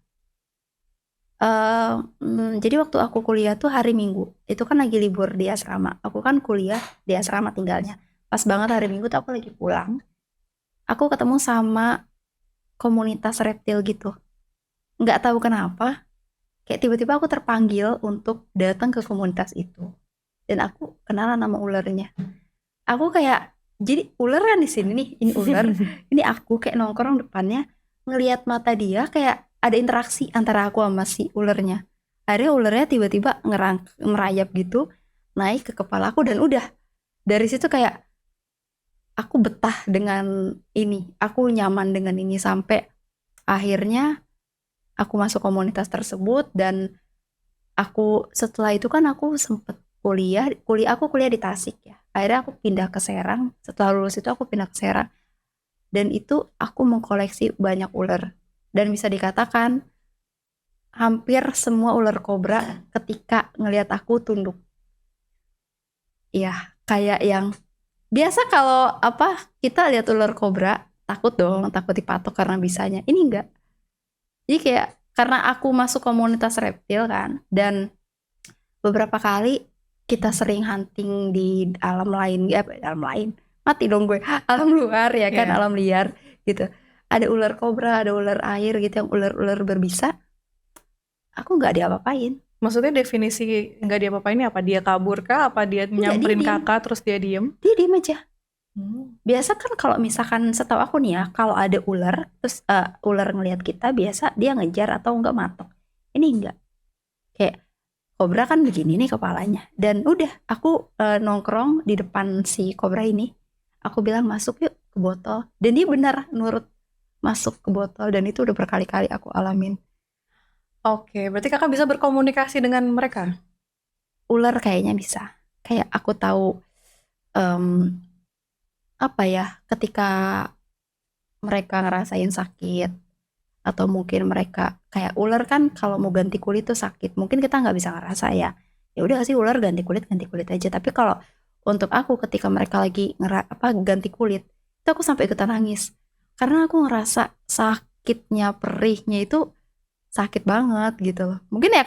Jadi waktu aku kuliah tuh hari Minggu, itu kan lagi libur di asrama. Aku kan kuliah di asrama tinggalnya. Pas banget hari Minggu tuh aku lagi pulang. Aku ketemu sama komunitas reptil gitu. Nggak tahu kenapa, kayak tiba-tiba aku terpanggil untuk datang ke komunitas itu. Dan aku kenalan sama ularnya. Aku kayak, jadi ular kan di sini nih, ini ular. Ini aku kayak nongkrong depannya, ngelihat mata dia kayak ada interaksi antara aku sama si ularnya. Akhirnya ularnya tiba-tiba merayap gitu, naik ke kepala aku dan udah. Dari situ kayak aku betah dengan ini, aku nyaman dengan ini sampai akhirnya aku masuk komunitas tersebut dan aku setelah itu kan aku sempet kuliah di Tasik ya. Akhirnya aku pindah ke Serang. Setelah lulus itu aku pindah ke Serang dan itu aku mengkoleksi banyak ular dan bisa dikatakan hampir semua ular kobra ketika ngelihat aku tunduk. Iya, kayak yang biasa kalau apa kita lihat ular kobra takut dong, takut dipatok karena bisanya. Ini enggak. Jadi kayak karena aku masuk komunitas reptil kan dan beberapa kali kita sering hunting di alam lain, ya alam lain. Mati dong gue. Alam luar ya kan, Iya. alam liar gitu. Ada ular kobra, ada ular air gitu yang ular-ular berbisa. Aku nggak diapa-apain. Maksudnya definisi nggak dia apa-apa ini apa? Dia kabur kah? Apa dia Enggak, dia nyamperin diem. kakak terus dia diem? Dia diem aja. Hmm. Biasa kan kalau misalkan setahu aku nih ya, kalau ada ular, terus ular ngelihat kita, biasa dia ngejar atau enggak matok. Ini enggak. Kayak kobra kan begini nih kepalanya. Dan udah, aku nongkrong di depan si kobra ini. Aku bilang masuk yuk ke botol. Dan dia benar nurut masuk ke botol. Dan itu udah berkali-kali aku alamin. Oke, berarti kakak bisa berkomunikasi dengan mereka? ular kayaknya bisa. Kayak aku tahu em, apa ya, ketika mereka ngerasain sakit atau mungkin mereka kayak ular kan kalau mau ganti kulit tuh sakit. Mungkin kita nggak bisa ngerasa ya. Ya udah sih ular ganti kulit aja. Tapi kalau untuk aku ketika mereka lagi ganti kulit, itu aku sampai ikutan nangis. Karena aku ngerasa sakitnya perihnya itu sakit banget gitu loh. Mungkin ya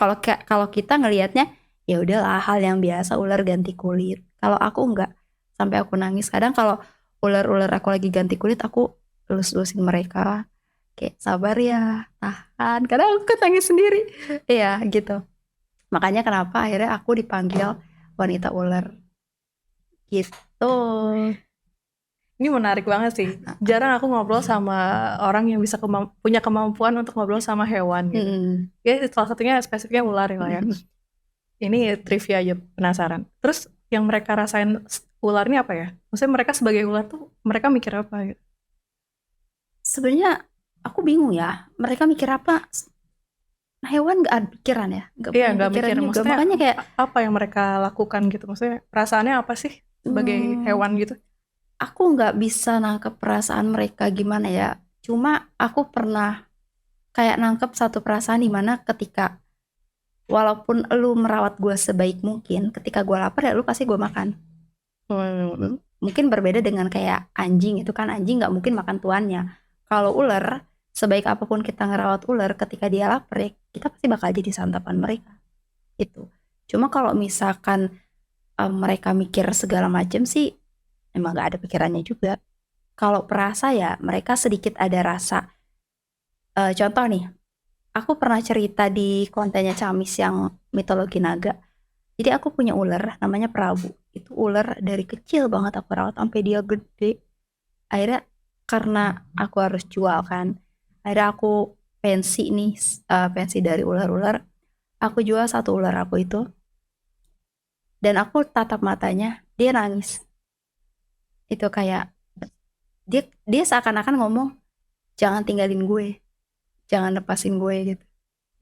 kalau kita ngelihatnya ya udahlah hal yang biasa ular ganti kulit. Kalau aku nggak sampai aku nangis. Kadang kalau ular-ular aku lagi ganti kulit aku lus-lusin mereka kayak sabar ya, tahan. Kadang aku nangis sendiri. Iya gitu. Makanya kenapa akhirnya aku dipanggil wanita ular gitu. Ini menarik banget sih. Jarang aku ngobrol sama orang yang bisa punya kemampuan untuk ngobrol sama hewan gitu. Mm-mm. Ya salah satunya spesifiknya ular ya. Ini trivia aja, penasaran. Terus yang mereka rasain ular ini apa ya? Maksudnya mereka sebagai ular tuh mereka mikir apa gitu? Sebenarnya aku bingung ya. Mereka mikir apa? Hewan nggak ada pikiran ya, nggak Iya punya nggak pikiran mikir. juga. Maksudnya Makanya kayak apa yang mereka lakukan gitu? Maksudnya perasaannya apa sih sebagai hmm, hewan gitu? aku nggak bisa nangkep perasaan mereka gimana ya. Cuma aku pernah kayak nangkep satu perasaan di mana ketika walaupun lu merawat gue sebaik mungkin, ketika gue lapar ya lu pasti gue makan. Mungkin berbeda dengan kayak anjing itu kan anjing nggak mungkin makan tuannya. Kalau ular, sebaik apapun kita ngerawat ular, ketika dia lapar ya kita pasti bakal jadi santapan mereka. Itu. Cuma kalau misalkan mereka mikir segala macam sih, emang nggak ada pikirannya juga. Kalau perasa ya mereka sedikit ada rasa. Contoh nih, aku pernah cerita di kontennya Camis yang mitologi naga. Jadi aku punya ular namanya Prabu. Itu ular dari kecil banget aku rawat sampai dia gede. Akhirnya karena aku harus jual kan. Akhirnya aku pensi nih, pensi dari ular-ular. Aku jual satu ular aku itu. Dan aku tatap matanya, dia nangis. Itu kayak dia dia seakan-akan ngomong, jangan tinggalin gue, jangan lepasin gue gitu.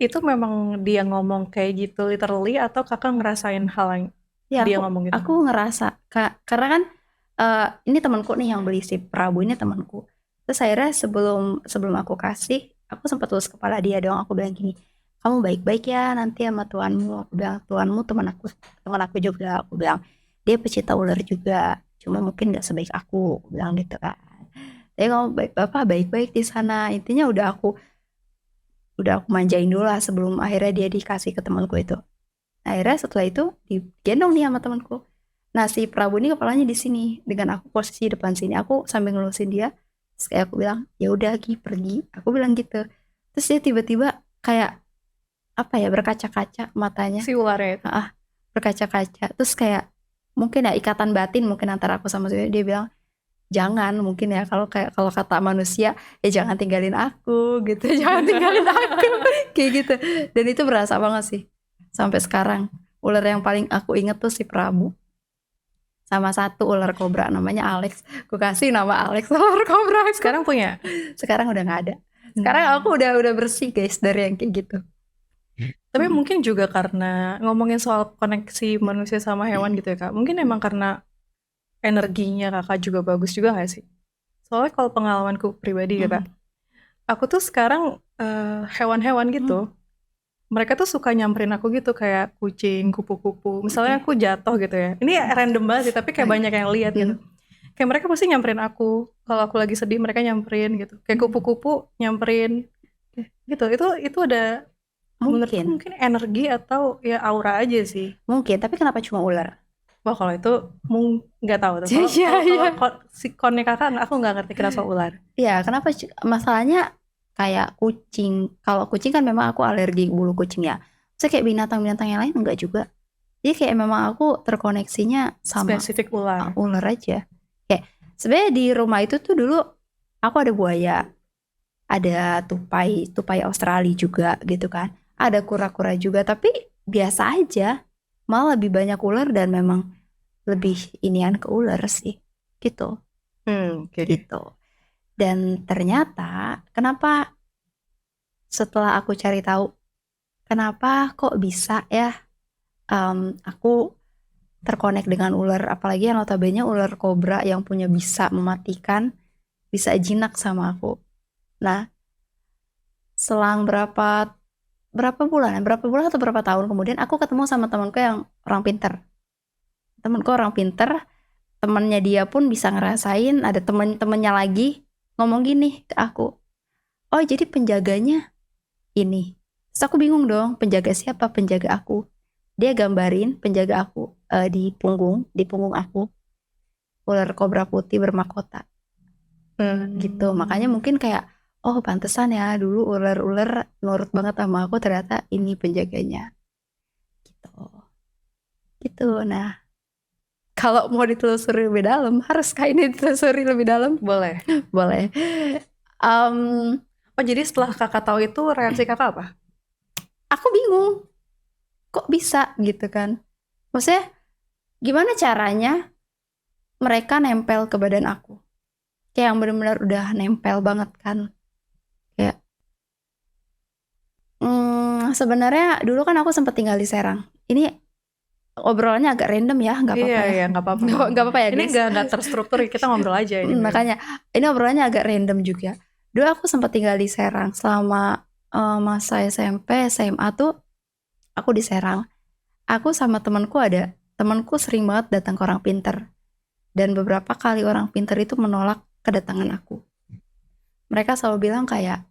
Itu memang dia ngomong kayak gitu literally atau kakak ngerasain hal yang Ya dia aku ngomong gitu? aku ngerasa karena kan ini temanku nih yang beli si Prabu ini temanku. Terus akhirnya sebelum sebelum aku kasih, aku sempat tulus kepala dia dong. Aku bilang gini, kamu baik-baik ya nanti sama tuanmu. Aku bilang tuanmu teman aku juga. Aku bilang dia pecinta ular juga. Cuma mungkin nggak sebaik aku bilang gitu kan. Tapi kamu bapak baik-baik di sana. Intinya udah aku manjain dulu lah sebelum akhirnya dia dikasih ke temanku itu. Akhirnya setelah itu digendong nih sama temanku. Nah si Prabu ini kepalanya di sini dengan aku posisi depan sini. Aku sambil ngelusin dia. Terus kayak aku bilang ya udah Gi pergi. Aku bilang gitu. Terus dia tiba-tiba kayak apa ya berkaca-kaca matanya. Si ularnya itu. Ah berkaca-kaca. Terus kayak mungkin ya ikatan batin mungkin antara aku sama dia bilang jangan mungkin ya kalau kata manusia ya jangan tinggalin aku gitu jangan tinggalin aku kayak gitu dan itu berasa banget sih sampai sekarang ular yang paling aku inget tuh si Prabu sama satu ular kobra namanya Alex aku kasih nama Alex ular kobra aku. Sekarang punya? Sekarang udah nggak ada sekarang aku udah bersih guys dari yang kayak gitu. Tapi mungkin juga karena ngomongin soal koneksi manusia sama hewan gitu ya kak. Mungkin emang karena energinya kakak juga bagus juga gak sih? Soalnya kalau pengalamanku pribadi ya kak, aku tuh sekarang hewan-hewan gitu, mereka tuh suka nyamperin aku gitu kayak kucing, kupu-kupu. Misalnya aku jatuh gitu ya. Ini random banget sih, tapi kayak banyak yang lihat gitu. Kayak mereka pasti nyamperin aku. Kalau aku lagi sedih mereka nyamperin gitu. Kayak kupu-kupu nyamperin gitu. Itu ada menurutku Mungkin mungkin energi atau ya aura aja sih. mungkin tapi kenapa cuma ular. Wah kalau itu nggak tahu tuh. Iya iya Si konnya kakak aku nggak ngerti kenapa ular. iya kenapa masalahnya kayak kucing kalau kucing kan memang aku alergi bulu kucing ya. Terus kayak binatang-binatang yang lain enggak juga. Jadi kayak memang aku terkoneksinya sama Spesifik ular. ular aja. Kayak sebenarnya di rumah itu tuh dulu aku ada buaya, ada tupai Australia juga gitu kan. Ada kura-kura juga tapi biasa aja. Malah lebih banyak ular dan memang lebih inian ke ular sih. Gitu. Oke. Gitu. Dan ternyata kenapa setelah aku cari tahu kenapa kok bisa ya aku terkonek dengan ular, apalagi yang notabene ular kobra yang punya bisa mematikan, bisa jinak sama aku. Nah, selang berapa bulan atau berapa tahun kemudian aku ketemu sama temanku yang orang pinter. Temanku orang pinter, temannya dia pun bisa ngerasain, ada temen-temennya lagi ngomong gini ke aku, oh jadi penjaganya ini. Terus aku bingung dong, penjaga siapa? Penjaga aku. Dia gambarin penjaga aku di punggung aku, ular kobra putih bermahkota gitu. Makanya mungkin kayak, oh pantesan ya dulu ular-ular nurut banget sama aku, ternyata ini penjaganya gitu. Gitu. Nah, kalau mau ditelusuri lebih dalam, haruskah ini ditelusuri lebih dalam? Boleh. Boleh. Em, Oh jadi setelah kakak tahu itu reaksi kakak apa? aku bingung, kok bisa gitu kan? Maksudnya gimana caranya mereka nempel ke badan aku? Kayak yang benar-benar udah nempel banget kan? Kayak sebenarnya dulu kan aku sempat tinggal di Serang. Ini obrolannya agak random ya, nggak apa-apa ya. Iya, nggak apa-apa. Nggak apa-apa ya Ini guys. nggak terstruktur, kita ngobrol aja ini. Makanya ini obrolannya agak random juga. Dulu aku sempat tinggal di Serang selama masa SMP, SMA tuh aku di Serang. Aku sama temanku sering banget datang ke orang pinter. Dan beberapa kali orang pinter itu menolak kedatangan aku. Mereka selalu bilang kayak,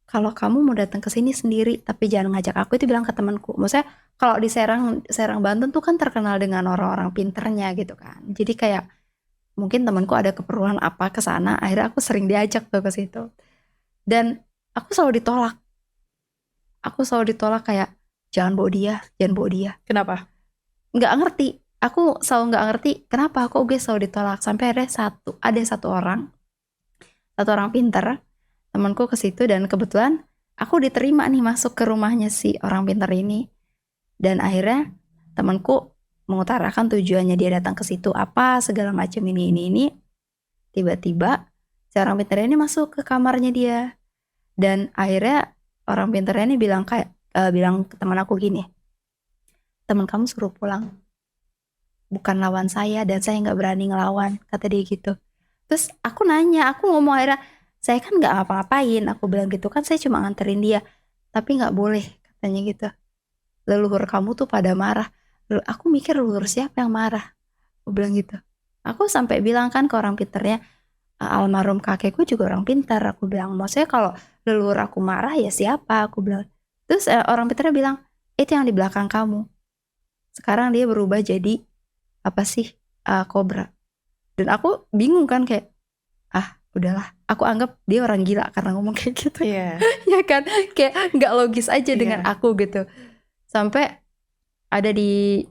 kalau kamu mau datang ke sini sendiri, tapi jangan ngajak aku, itu bilang ke temanku. Maksudnya kalau di Serang Banten tuh kan terkenal dengan orang-orang pinternya gitu kan. Jadi kayak mungkin temanku ada keperluan apa ke sana, akhirnya aku sering diajak tuh ke situ. Dan aku selalu ditolak. Kayak jangan bawa dia. Kenapa? Nggak ngerti. Aku selalu nggak ngerti kenapa aku gue selalu ditolak. Sampai ada satu orang pinter, temanku ke situ, dan kebetulan aku diterima nih masuk ke rumahnya si orang pinter ini. Dan akhirnya temanku mengutarakan tujuannya dia datang ke situ apa segala macam ini. Tiba-tiba si orang pinter ini masuk ke kamarnya dia. Dan akhirnya orang pinter ini bilang ke teman aku gini, teman kamu suruh pulang, bukan lawan saya, dan saya nggak berani ngelawan, kata dia gitu. Terus aku ngomong akhirnya, saya kan nggak ngapa-ngapain, aku bilang gitu kan, saya cuma nganterin dia, tapi nggak boleh, katanya gitu. Leluhur kamu tuh pada marah. Aku mikir leluhur siapa yang marah, aku bilang gitu. Aku sampai bilang kan ke orang pinternya, almarhum kakekku juga orang pintar, aku bilang. Maksudnya kalau leluhur aku marah ya siapa, aku bilang. Terus orang pintarnya bilang, itu yang di belakang kamu. Sekarang dia berubah jadi apa sih, kobra. Dan aku bingung kan, kayak udahlah, aku anggap dia orang gila karena ngomong kayak gitu. Iya. Ya kan, kayak nggak logis aja dengan aku gitu. Sampai ada di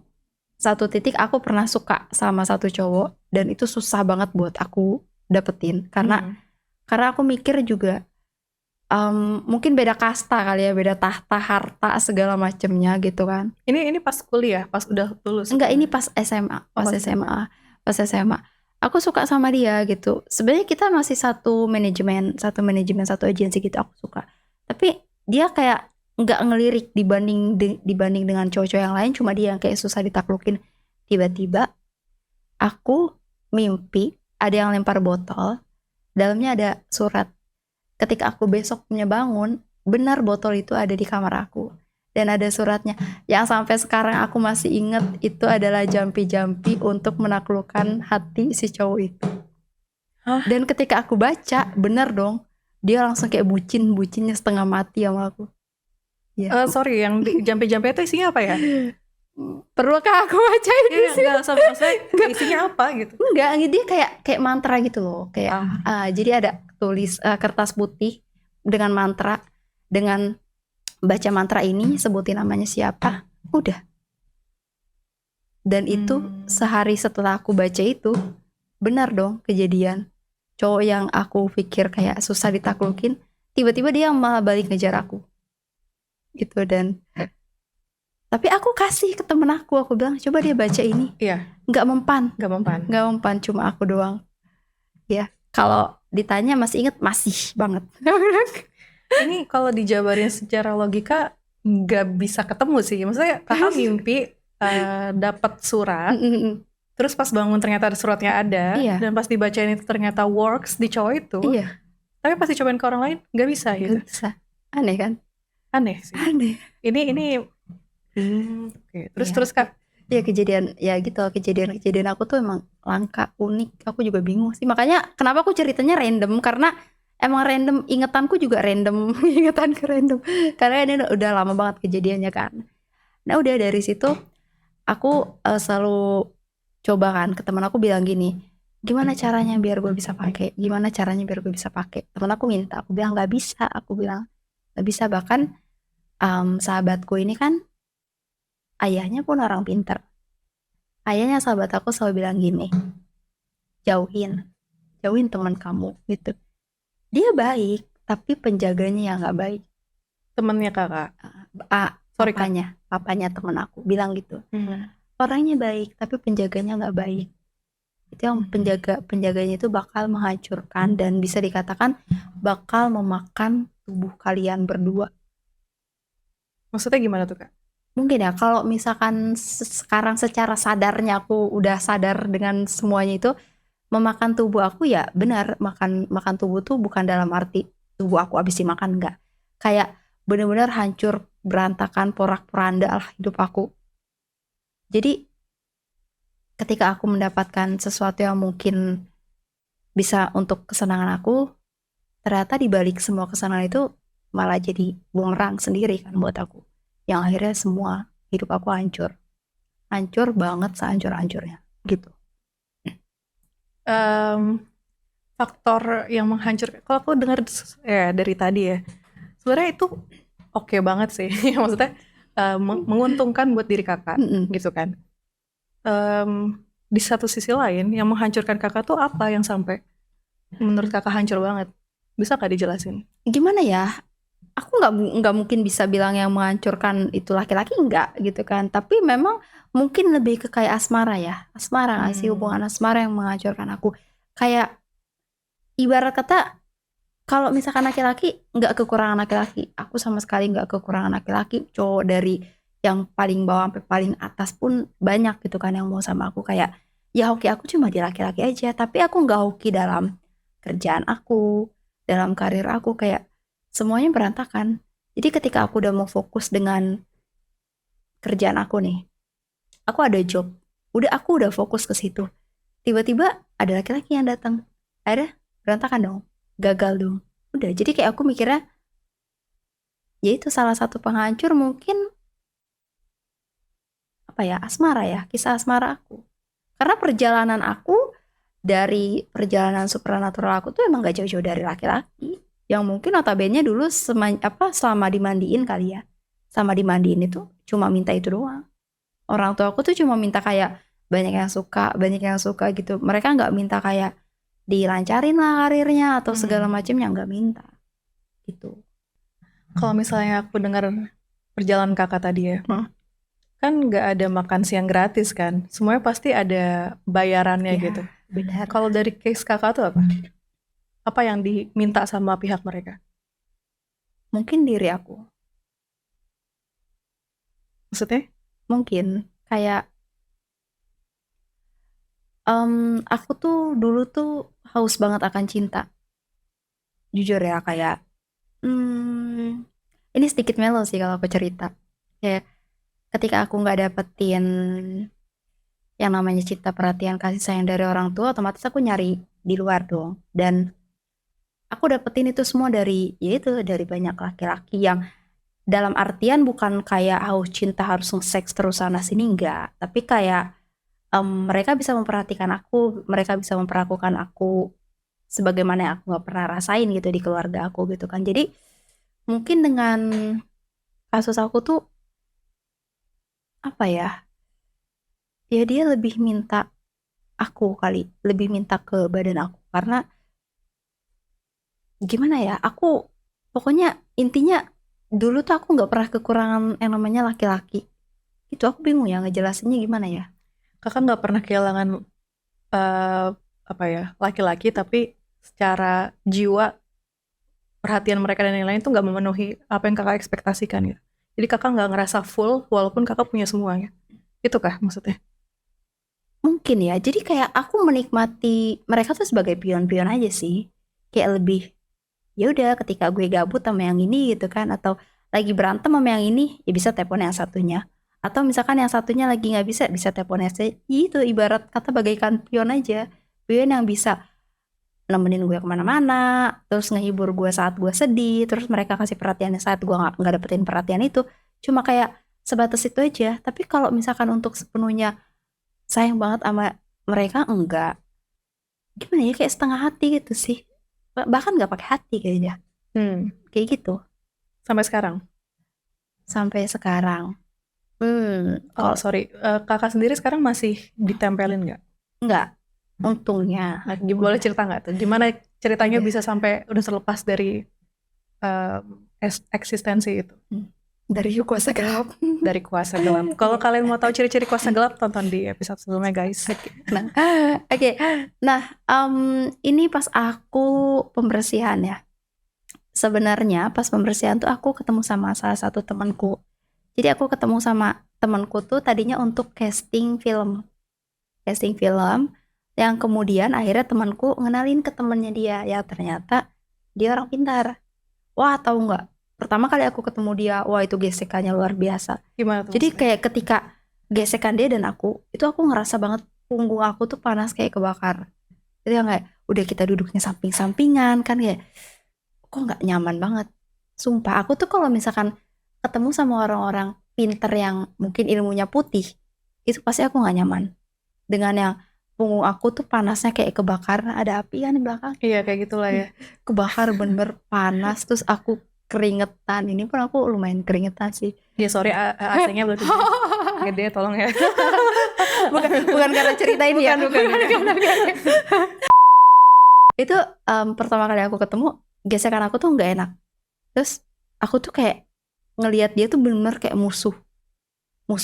satu titik aku pernah suka sama satu cowok, dan itu susah banget buat aku dapetin karena aku mikir juga mungkin beda kasta kali ya, beda tahta, harta, segala macemnya gitu kan. Ini pas kuliah, pas udah lulus? Enggak, ini pas SMA, pas SMA. Aku suka sama dia gitu. Sebenarnya kita masih satu manajemen, satu agensi gitu, aku suka. Tapi dia kayak nggak ngelirik dibanding dengan cowok-cowok yang lain, cuma dia yang kayak susah ditaklukin. Tiba-tiba aku mimpi ada yang lempar botol, dalamnya ada surat. Ketika aku besoknya bangun, benar botol itu ada di kamar aku. Dan ada suratnya. Yang sampai sekarang aku masih inget, itu adalah jampi-jampi untuk menaklukkan hati si cowok itu. Hah? Dan ketika aku baca, benar dong. Dia langsung kayak bucinnya setengah mati sama aku. Ya. Sorry, yang jampi-jampi itu isinya apa ya? Perlukah aku bacain di sini? Maksudnya isinya apa gitu? Enggak, dia kayak mantra gitu loh. Kayak jadi ada tulis kertas putih dengan mantra, dengan baca mantra ini, sebutin namanya siapa, udah. Dan itu sehari setelah aku baca itu, benar dong kejadian. Cowok yang aku pikir kayak susah ditaklukin, tiba-tiba dia malah balik ngejar aku gitu. Dan tapi aku kasih ke temen aku bilang, coba dia baca ini. Iya. Nggak mempan, cuma aku doang. Ya, kalau ditanya masih inget, masih banget. Ini kalau dijabarin secara logika, nggak bisa ketemu sih. Maksudnya kakak mimpi dapat surat, terus pas bangun ternyata ada suratnya ada, Iya. dan pas dibacain itu ternyata works di cowok itu, Iya, tapi pas dicobain ke orang lain nggak bisa gitu. gak bisa. Aneh kan? Aneh sih. Aneh. Ini oke. Terus Iya. terus kak, Ya kejadian ya gitu, kejadian aku tuh emang langka, unik. Aku juga bingung sih. Makanya kenapa aku ceritanya random, karena emang random, ingetanku juga random, ingetanku random. Karena ini udah lama banget kejadiannya kan. Nah, udah dari situ aku selalu coba kan ke teman aku, bilang gini, gimana caranya biar gue bisa pakai? Gimana caranya biar gue bisa pakai? Teman aku minta, aku bilang nggak bisa. Aku bilang nggak bisa. Bahkan sahabatku ini kan ayahnya pun orang pinter. Ayahnya sahabat aku selalu bilang gini, jauhin, jauhin teman kamu gitu. Dia baik, tapi penjaganya yang nggak baik. temennya kakak. Sorry kak. Papanya teman aku bilang gitu. Orangnya baik, tapi penjaganya nggak baik. Itu yang penjaganya itu bakal menghancurkan dan bisa dikatakan bakal memakan tubuh kalian berdua. Maksudnya gimana tuh kak? Mungkin ya kalau misalkan sekarang secara sadarnya aku udah sadar dengan semuanya itu, memakan tubuh aku ya benar, makan tubuh tuh bukan dalam arti tubuh aku habis dimakan, enggak. Kayak benar-benar hancur, berantakan, porak-poranda lah hidup aku. Jadi ketika aku mendapatkan sesuatu yang mungkin bisa untuk kesenangan aku, ternyata di balik semua kesenangan itu malah jadi bumerang sendiri kan buat aku. Yang akhirnya semua hidup aku hancur. Hancur banget, sehancur-hancurnya gitu. Faktor yang menghancurkan, kalau aku dengar ya dari tadi ya, sebenarnya itu oke banget sih. Maksudnya menguntungkan buat diri kakak gitu kan. Di satu sisi lain yang menghancurkan kakak tuh apa yang sampai menurut kakak hancur banget? Bisa nggak dijelasin? Gimana ya? Aku nggak mungkin bisa bilang yang menghancurkan itu laki-laki, enggak gitu kan. Tapi memang mungkin lebih ke kayak asmara ya. Asmara nggak sih, hubungan asmara yang menghancurkan aku. Kayak ibarat kata, kalau misalkan laki-laki nggak kekurangan laki-laki, aku sama sekali nggak kekurangan laki-laki. Cowok dari yang paling bawah sampai paling atas pun banyak gitu kan yang mau sama aku. Kayak ya hoki aku cuma di laki-laki aja, tapi aku nggak hoki dalam kerjaan aku, dalam karir aku, kayak semuanya berantakan. Jadi ketika aku udah mau fokus dengan kerjaan aku nih, aku ada job, aku udah fokus ke situ. Tiba-tiba ada laki-laki yang datang, akhirnya berantakan dong, gagal dong. Udah, jadi kayak aku mikirnya, ya itu salah satu penghancur mungkin apa ya, asmara ya, kisah asmara aku. Karena perjalanan aku dari perjalanan supernatural aku tuh emang gak jauh-jauh dari laki-laki. Yang mungkin notabene dulu selama dimandiin kali ya. Sama dimandiin itu cuma minta itu doang. Orang tua aku tuh cuma minta kayak banyak yang suka gitu. Mereka nggak minta kayak dilancarin lah karirnya atau segala macamnya, nggak minta gitu. Kalau misalnya aku dengar perjalanan kakak tadi ya, kan nggak ada makan siang gratis kan, semuanya pasti ada bayarannya Ya, gitu. benar. Kalau dari case kakak tuh apa? Apa yang diminta sama pihak mereka? Mungkin diri aku. Maksudnya? Mungkin kayak aku tuh dulu tuh haus banget akan cinta. Jujur ya, kayak ini sedikit melo sih kalau aku cerita. Kayak ketika aku nggak dapetin yang namanya cinta, perhatian, kasih sayang dari orang tua, otomatis aku nyari di luar dong. Dan aku dapetin itu semua dari, yaitu dari banyak laki-laki yang dalam artian bukan kayak haus cinta harus seks terus sana sini, enggak. Tapi kayak mereka bisa memperhatikan aku, mereka bisa memperlakukan aku sebagaimana yang aku nggak pernah rasain gitu di keluarga aku gitu kan. Jadi mungkin dengan kasus aku tuh apa ya? Ya dia lebih minta aku kali, lebih minta ke badan aku, karena gimana ya? Aku pokoknya intinya dulu tuh aku nggak pernah kekurangan yang namanya laki-laki. Itu aku bingung ya ngejelasinnya gimana ya? Kakak nggak pernah kehilangan apa ya, laki-laki, tapi secara jiwa perhatian mereka dan lain-lain itu nggak memenuhi apa yang kakak ekspektasikan gitu. Jadi kakak nggak ngerasa full walaupun kakak punya semuanya. Itu kah maksudnya? Mungkin ya, jadi kayak aku menikmati mereka tuh sebagai pion-pion aja sih. Kayak lebih, ya udah ketika gue gabut sama yang ini gitu kan, atau lagi berantem sama yang ini, ya bisa telepon yang satunya. Atau misalkan yang satunya lagi nggak bisa, bisa telepon yang itu ibarat kata bagaikan pion aja. Pion yang bisa nemenin gue kemana-mana, terus ngehibur gue saat gue sedih, terus mereka kasih perhatian saat gue nggak dapetin perhatian itu. Cuma kayak sebatas itu aja. Tapi kalau misalkan untuk sepenuhnya sayang banget sama mereka, enggak. Gimana ya, kayak setengah hati gitu sih. Bahkan nggak pakai hati kayaknya. Kayak gitu Sampai sekarang. sampai sekarang. Oh Kalau sorry, kakak sendiri sekarang masih ditempelin nggak? enggak, untungnya. Nah, boleh cerita nggak tuh? Gimana ceritanya Udah. bisa sampai udah terlepas dari eksistensi itu? Dari kuasa gelap. Dari kuasa gelap. Kalau kalian mau tahu ciri-ciri kuasa gelap, tonton di episode sebelumnya guys. Nah, oke. Nah, ini pas aku pembersihan ya. Sebenarnya pas pembersihan tuh aku ketemu sama salah satu temanku. Jadi aku ketemu sama temanku tuh tadinya untuk casting film. Casting film yang kemudian akhirnya temanku ngenalin ke temennya dia. Ya ternyata dia orang pintar. Wah, tahu nggak? Pertama kali aku ketemu dia, wah itu gesekannya luar biasa. Gimana tuh Jadi maksudnya? kayak ketika gesekan dia dan aku, itu aku ngerasa banget punggung aku tuh panas kayak kebakar. Jadi yang kayak udah kita duduknya samping-sampingan kan, kayak kok nggak nyaman banget. Sumpah aku tuh kalau misalkan ketemu sama orang-orang pinter yang mungkin ilmunya putih, itu pasti aku nggak nyaman. Dengan yang punggung aku tuh panasnya kayak kebakar, ada api kan di belakang. Iya kayak gitulah ya. Kebakar bener panas, terus aku keringetan. Ini pun aku lumayan keringetan sih. Ya sorry AC-nya belum gede tolong ya. bukan karena cerita ini ya. Bukan. Itu pertama kali aku ketemu, gesekan aku tuh nggak enak. Terus aku tuh kayak ngelihat dia tuh bener kayak musuh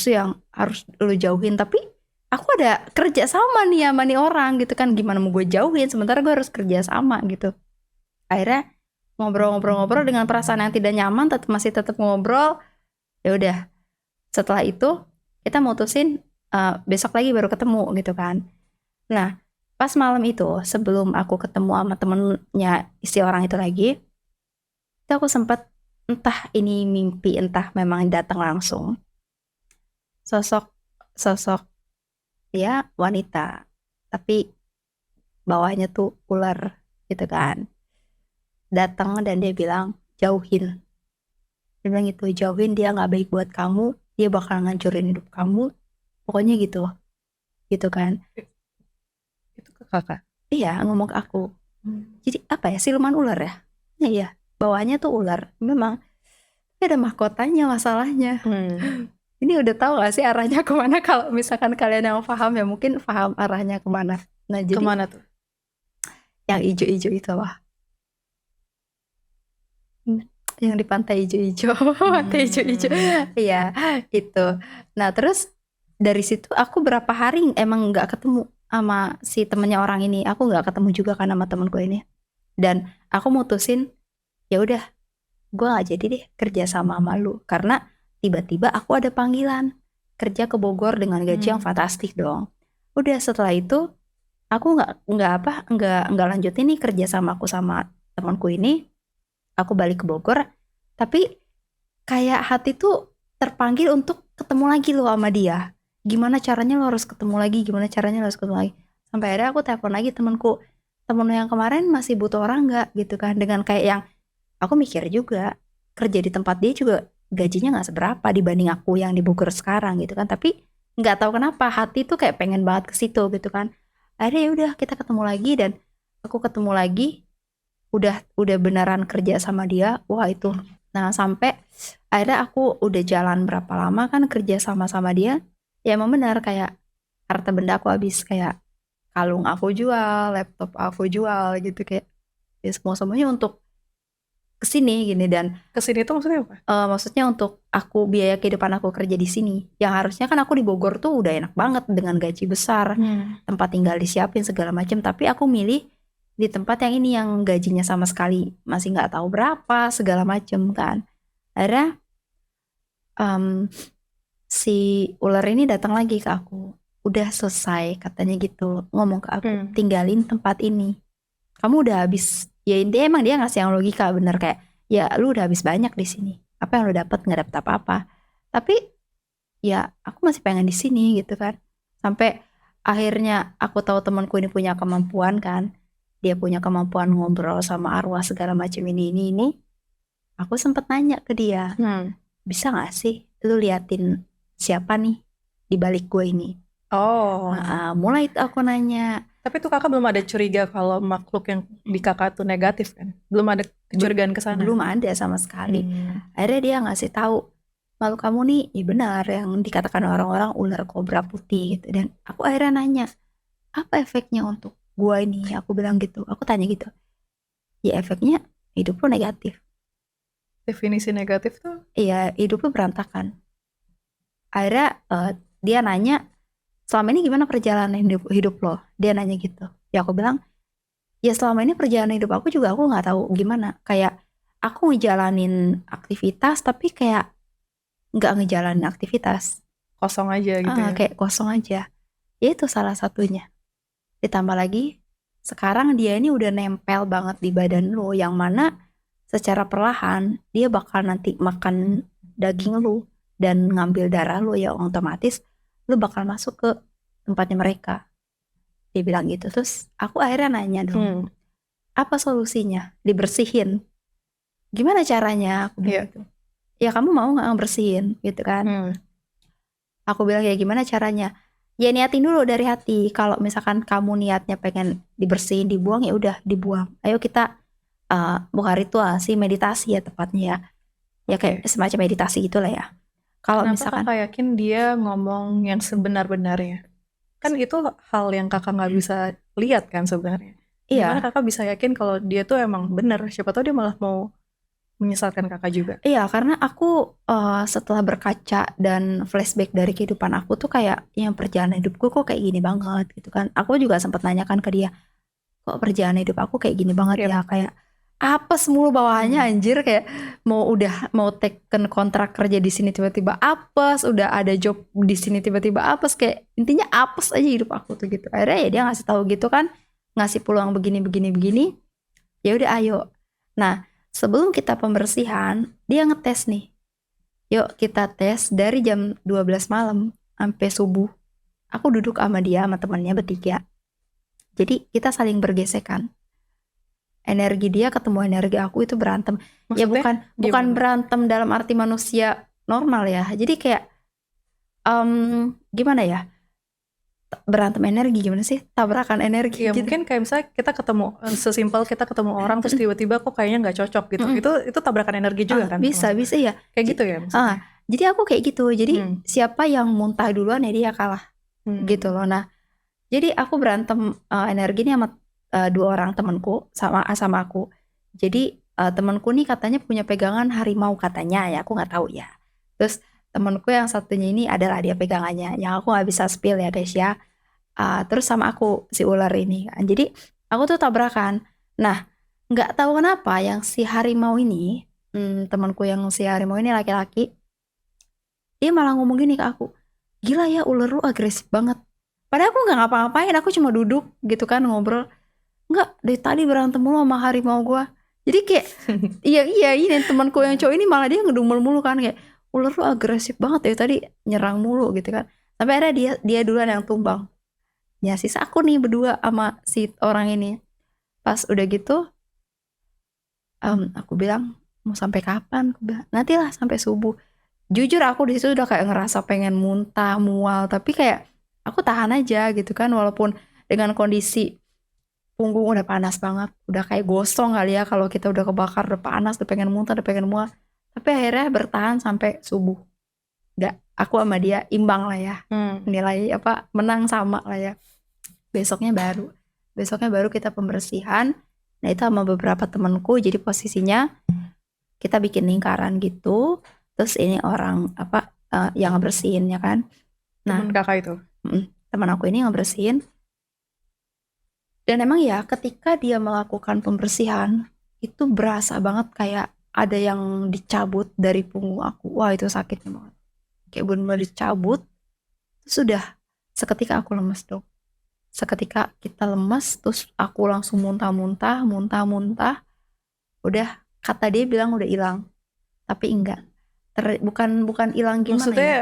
yang harus lo jauhin. Tapi aku ada kerja sama nih sama nih orang gitu kan, gimana mau gue jauhin sementara gue harus kerja sama gitu. Akhirnya ngobrol-ngobrol dengan perasaan yang tidak nyaman, masih tetap ngobrol. Ya udah, setelah itu kita mutusin besok lagi baru ketemu gitu kan. Nah, pas malam itu sebelum aku ketemu sama temennya si orang itu lagi, itu aku sempat, entah ini mimpi entah memang datang langsung, sosok dia wanita tapi bawahnya tuh ular gitu kan, datang dan dia bilang jauhin. Dia bilang gitu, jauhin, dia nggak baik buat kamu, dia bakal ngancurin hidup kamu, pokoknya gitu kan. Itu ke kakak. Iya, ngomong ke aku. Jadi apa ya, siluman ular ya? Iya, bawahnya tuh ular memang. Tapi ada mahkotanya masalahnya. Ini udah tahu gak sih arahnya kemana? Kalau misalkan kalian yang paham ya mungkin paham arahnya kemana. Nah jadi Kemana tuh? yang ijo-ijo itu lah, yang di pantai ijo-ijo. Pantai ijo-ijo. Iya itu. Nah terus dari situ aku berapa hari emang nggak ketemu sama si temennya orang ini. Aku nggak ketemu juga kan sama temenku ini. Dan aku mutusin, ya udah, gue nggak jadi deh kerja sama lu karena tiba-tiba aku ada panggilan kerja ke Bogor dengan gaji yang fantastis dong. Udah setelah itu aku nggak lanjutin nih kerja sama aku sama temanku ini. Aku balik ke Bogor, tapi kayak hati tuh terpanggil untuk ketemu lagi lo sama dia. Gimana caranya lo harus ketemu lagi, gimana caranya lo harus ketemu lagi. Sampai akhirnya aku telepon lagi temanku, temen lo yang kemarin masih butuh orang nggak gitu kan. Dengan kayak yang aku mikir juga, kerja di tempat dia juga gajinya nggak seberapa dibanding aku yang di Bogor sekarang gitu kan. Tapi nggak tahu kenapa hati tuh kayak pengen banget ke situ gitu kan. Akhirnya ya udah kita ketemu lagi dan aku ketemu lagi, udah beneran kerja sama dia. Wah itu, nah sampai akhirnya aku udah jalan berapa lama kan kerja sama dia. Ya emang benar kayak harta benda aku habis, kayak kalung aku jual, laptop aku jual gitu, kayak ya semuanya untuk kesini gini. Dan Kesini tuh maksudnya apa? maksudnya untuk aku biaya kehidupan aku kerja di sini, yang harusnya kan aku di Bogor tuh udah enak banget dengan gaji besar, tempat tinggal disiapin segala macam, tapi aku milih di tempat yang ini yang gajinya sama sekali masih nggak tahu berapa segala macam kan. Akhirnya em, si ular ini datang lagi ke aku. Udah selesai katanya gitu, ngomong ke aku, tinggalin tempat ini. Kamu udah habis. Ya intinya emang dia ngasih yang logika bener kayak, ya lu udah habis banyak di sini. Apa yang lu dapat, nggak dapet apa-apa. Tapi ya aku masih pengen di sini gitu kan. Sampai akhirnya aku tahu temanku ini punya kemampuan kan. Dia punya kemampuan ngobrol sama arwah segala macam ini. Aku sempet nanya ke dia, bisa nggak sih lu liatin siapa nih di balik gue ini? Oh. Mulai itu aku nanya. Tapi tuh kakak belum ada curiga kalau makhluk yang di kakak tuh negatif kan? Belum ada kecurigaan ke sana? Belum ada sama sekali. Akhirnya dia ngasih tahu, makhluk kamu nih, ya benar yang dikatakan orang-orang ular kobra putih gitu. Dan aku akhirnya nanya, apa efeknya untuk gua ini? Aku bilang gitu, aku tanya gitu. Ya efeknya hidup lu negatif. Definisi negatif tuh? Iya, hidup lu berantakan. Akhirnya dia nanya, selama ini gimana perjalanan hidup lo? Dia nanya gitu. Ya aku bilang, ya selama ini perjalanan hidup aku juga aku nggak tahu gimana. Kayak aku ngejalanin aktivitas tapi kayak nggak ngejalanin aktivitas. Kosong aja gitu ya? Kayak kosong aja. Ya itu salah satunya. Ditambah lagi, sekarang dia ini udah nempel banget di badan lo, yang mana secara perlahan dia bakal nanti makan daging lo dan ngambil darah lo, ya otomatis lo bakal masuk ke tempatnya mereka. Dia bilang gitu. Terus aku akhirnya nanya dong, apa solusinya? Dibersihin. Gimana caranya? Aku bilang gitu. Ya kamu mau nggak ngebersihin gitu kan? Aku bilang ya gimana caranya? Ya niatin dulu dari hati. Kalau misalkan kamu niatnya pengen dibersihin, dibuang, ya udah dibuang. Ayo kita buka ritual sih, meditasi ya tepatnya ya. Ya kayak semacam meditasi gitulah ya. Kalau Kenapa misalkan kakak yakin dia ngomong yang sebenar-benarnya? Kan itu hal yang kakak nggak bisa lihat kan sebenarnya. Gimana iya, kakak bisa yakin kalau dia tuh emang benar? Siapa tahu dia malah mau menyesatkan kakak juga. iya karena aku setelah berkaca dan flashback dari kehidupan aku tuh kayak yang perjalanan hidupku kok kayak gini banget gitu kan. Aku juga sempat nanyakan ke dia, kok perjalanan hidup aku kayak gini banget ya, kayak apes mulu bawaannya anjir, kayak mau taken kontrak kerja di sini tiba-tiba apes, udah ada job di sini tiba-tiba apes, kayak intinya apes aja hidup aku tuh gitu. Akhirnya ya dia ngasih tahu gitu kan, ngasih peluang begini, ya udah ayo. Nah, sebelum kita pembersihan, dia ngetes nih. Yuk kita tes dari jam 12 malam sampai subuh. Aku duduk sama dia sama temannya bertiga. Jadi kita saling bergesekan. Energi dia ketemu energi aku itu berantem. Ya Maksudnya bukan gimana? berantem dalam arti manusia normal ya. Jadi kayak gimana ya? Berantem energi gimana sih? Tabrakan energi Ya gitu. mungkin kayak misalnya kita ketemu, sesimpel kita ketemu orang terus tiba-tiba kok kayaknya nggak cocok gitu. Itu tabrakan energi juga kan? Bisa ya. Kayak gitu ya maksudnya? Jadi aku kayak gitu. Jadi siapa yang muntah duluan ya dia kalah. Gitu loh. Nah, jadi aku berantem energi nih sama dua orang temanku sama aku. Jadi temanku nih katanya punya pegangan harimau katanya ya, aku nggak tahu ya. Terus temanku yang satunya ini adalah dia pegangannya, yang aku nggak bisa spill ya guys ya. Terus sama aku si ular ini kan. Jadi aku tuh tabrakan. Nah, nggak tahu kenapa yang si harimau ini, temanku yang si harimau ini laki-laki, dia malah ngomong gini ke aku, gila ya ular lu agresif banget. Padahal aku nggak ngapa-ngapain, aku cuma duduk gitu kan ngobrol. Nggak, dari tadi berantem mulu sama harimau gua. Jadi kayak, iya ini temanku yang cowok ini malah dia ngedumel mulu kan, kayak ular lu agresif banget ya tadi nyerang mulu gitu kan. Sampai akhirnya dia duluan yang tumbang. Ya sisa aku nih berdua sama si orang ini. Pas udah gitu, aku bilang mau sampai kapan? Aku bilang, nantilah sampai subuh. Jujur aku di situ udah kayak ngerasa pengen muntah, mual, tapi kayak aku tahan aja gitu kan, walaupun dengan kondisi punggung udah panas banget, udah kayak gosong kali ya kalau kita udah kebakar, udah panas, udah pengen muntah, udah pengen mual. Tapi akhirnya bertahan sampai subuh. Nggak, aku sama dia imbang lah ya. Nilai apa menang sama lah ya. Besoknya baru kita pembersihan. Nah itu sama beberapa temanku, jadi posisinya kita bikin lingkaran gitu. Terus ini orang apa yang ngebersihin ya kan. Nah, teman kakak itu? Teman aku ini ngebersihin. Dan emang ya ketika dia melakukan pembersihan, itu berasa banget kayak ada yang dicabut dari punggung aku. Wah itu sakitnya banget. Kayak benar-benar dicabut. Sudah seketika aku lemes dok. Seketika kita lemes, terus aku langsung muntah-muntah, muntah-muntah. Udah, kata dia bilang udah hilang, tapi enggak. Bukan hilang gimana ya? Maksudnya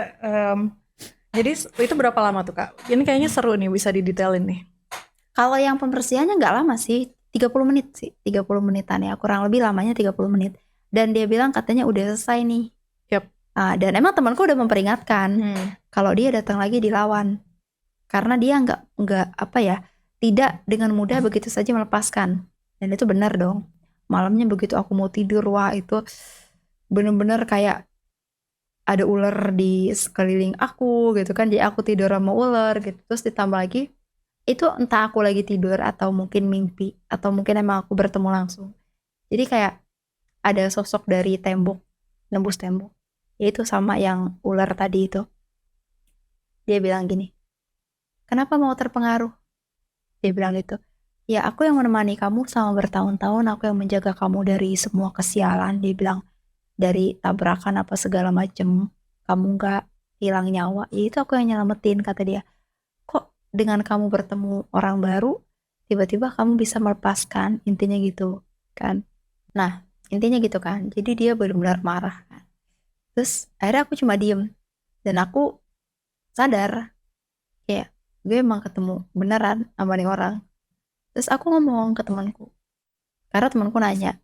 jadi itu berapa lama tuh Kak? Ini kayaknya seru nih, bisa didetailin nih. Kalau yang pembersihannya nggak lama sih, 30 menit sih, 30 menitan ya, kurang lebih lamanya 30 menit. Dan dia bilang katanya udah selesai nih. Yap. Dan emang temanku udah memperingatkan kalau dia datang lagi dilawan, karena dia nggak apa ya, tidak dengan mudah begitu saja melepaskan. Dan itu benar dong. Malamnya begitu aku mau tidur, wah itu bener-bener kayak ada ular di sekeliling aku gitu kan, jadi aku tidur sama ular gitu. Terus ditambah lagi itu entah aku lagi tidur atau mungkin mimpi atau mungkin emang aku bertemu langsung. Jadi kayak ada sosok dari tembok nembus tembok, yaitu sama yang ular tadi itu. Dia bilang gini, kenapa mau terpengaruh? Dia bilang gitu. Ya aku yang menemani kamu selama bertahun-tahun, aku yang menjaga kamu dari semua kesialan. Dia bilang dari tabrakan apa segala macem, kamu nggak hilang nyawa. Ya itu aku yang nyelamatin, kata dia. Kok dengan kamu bertemu orang baru, tiba-tiba kamu bisa melepaskan, intinya gitu kan. Nah intinya gitu kan, jadi dia benar-benar marah kan. Terus akhirnya aku cuma diem, dan aku sadar kayak gue emang ketemu beneran sama nih orang. Terus aku ngomong ke temanku, karena temanku nanya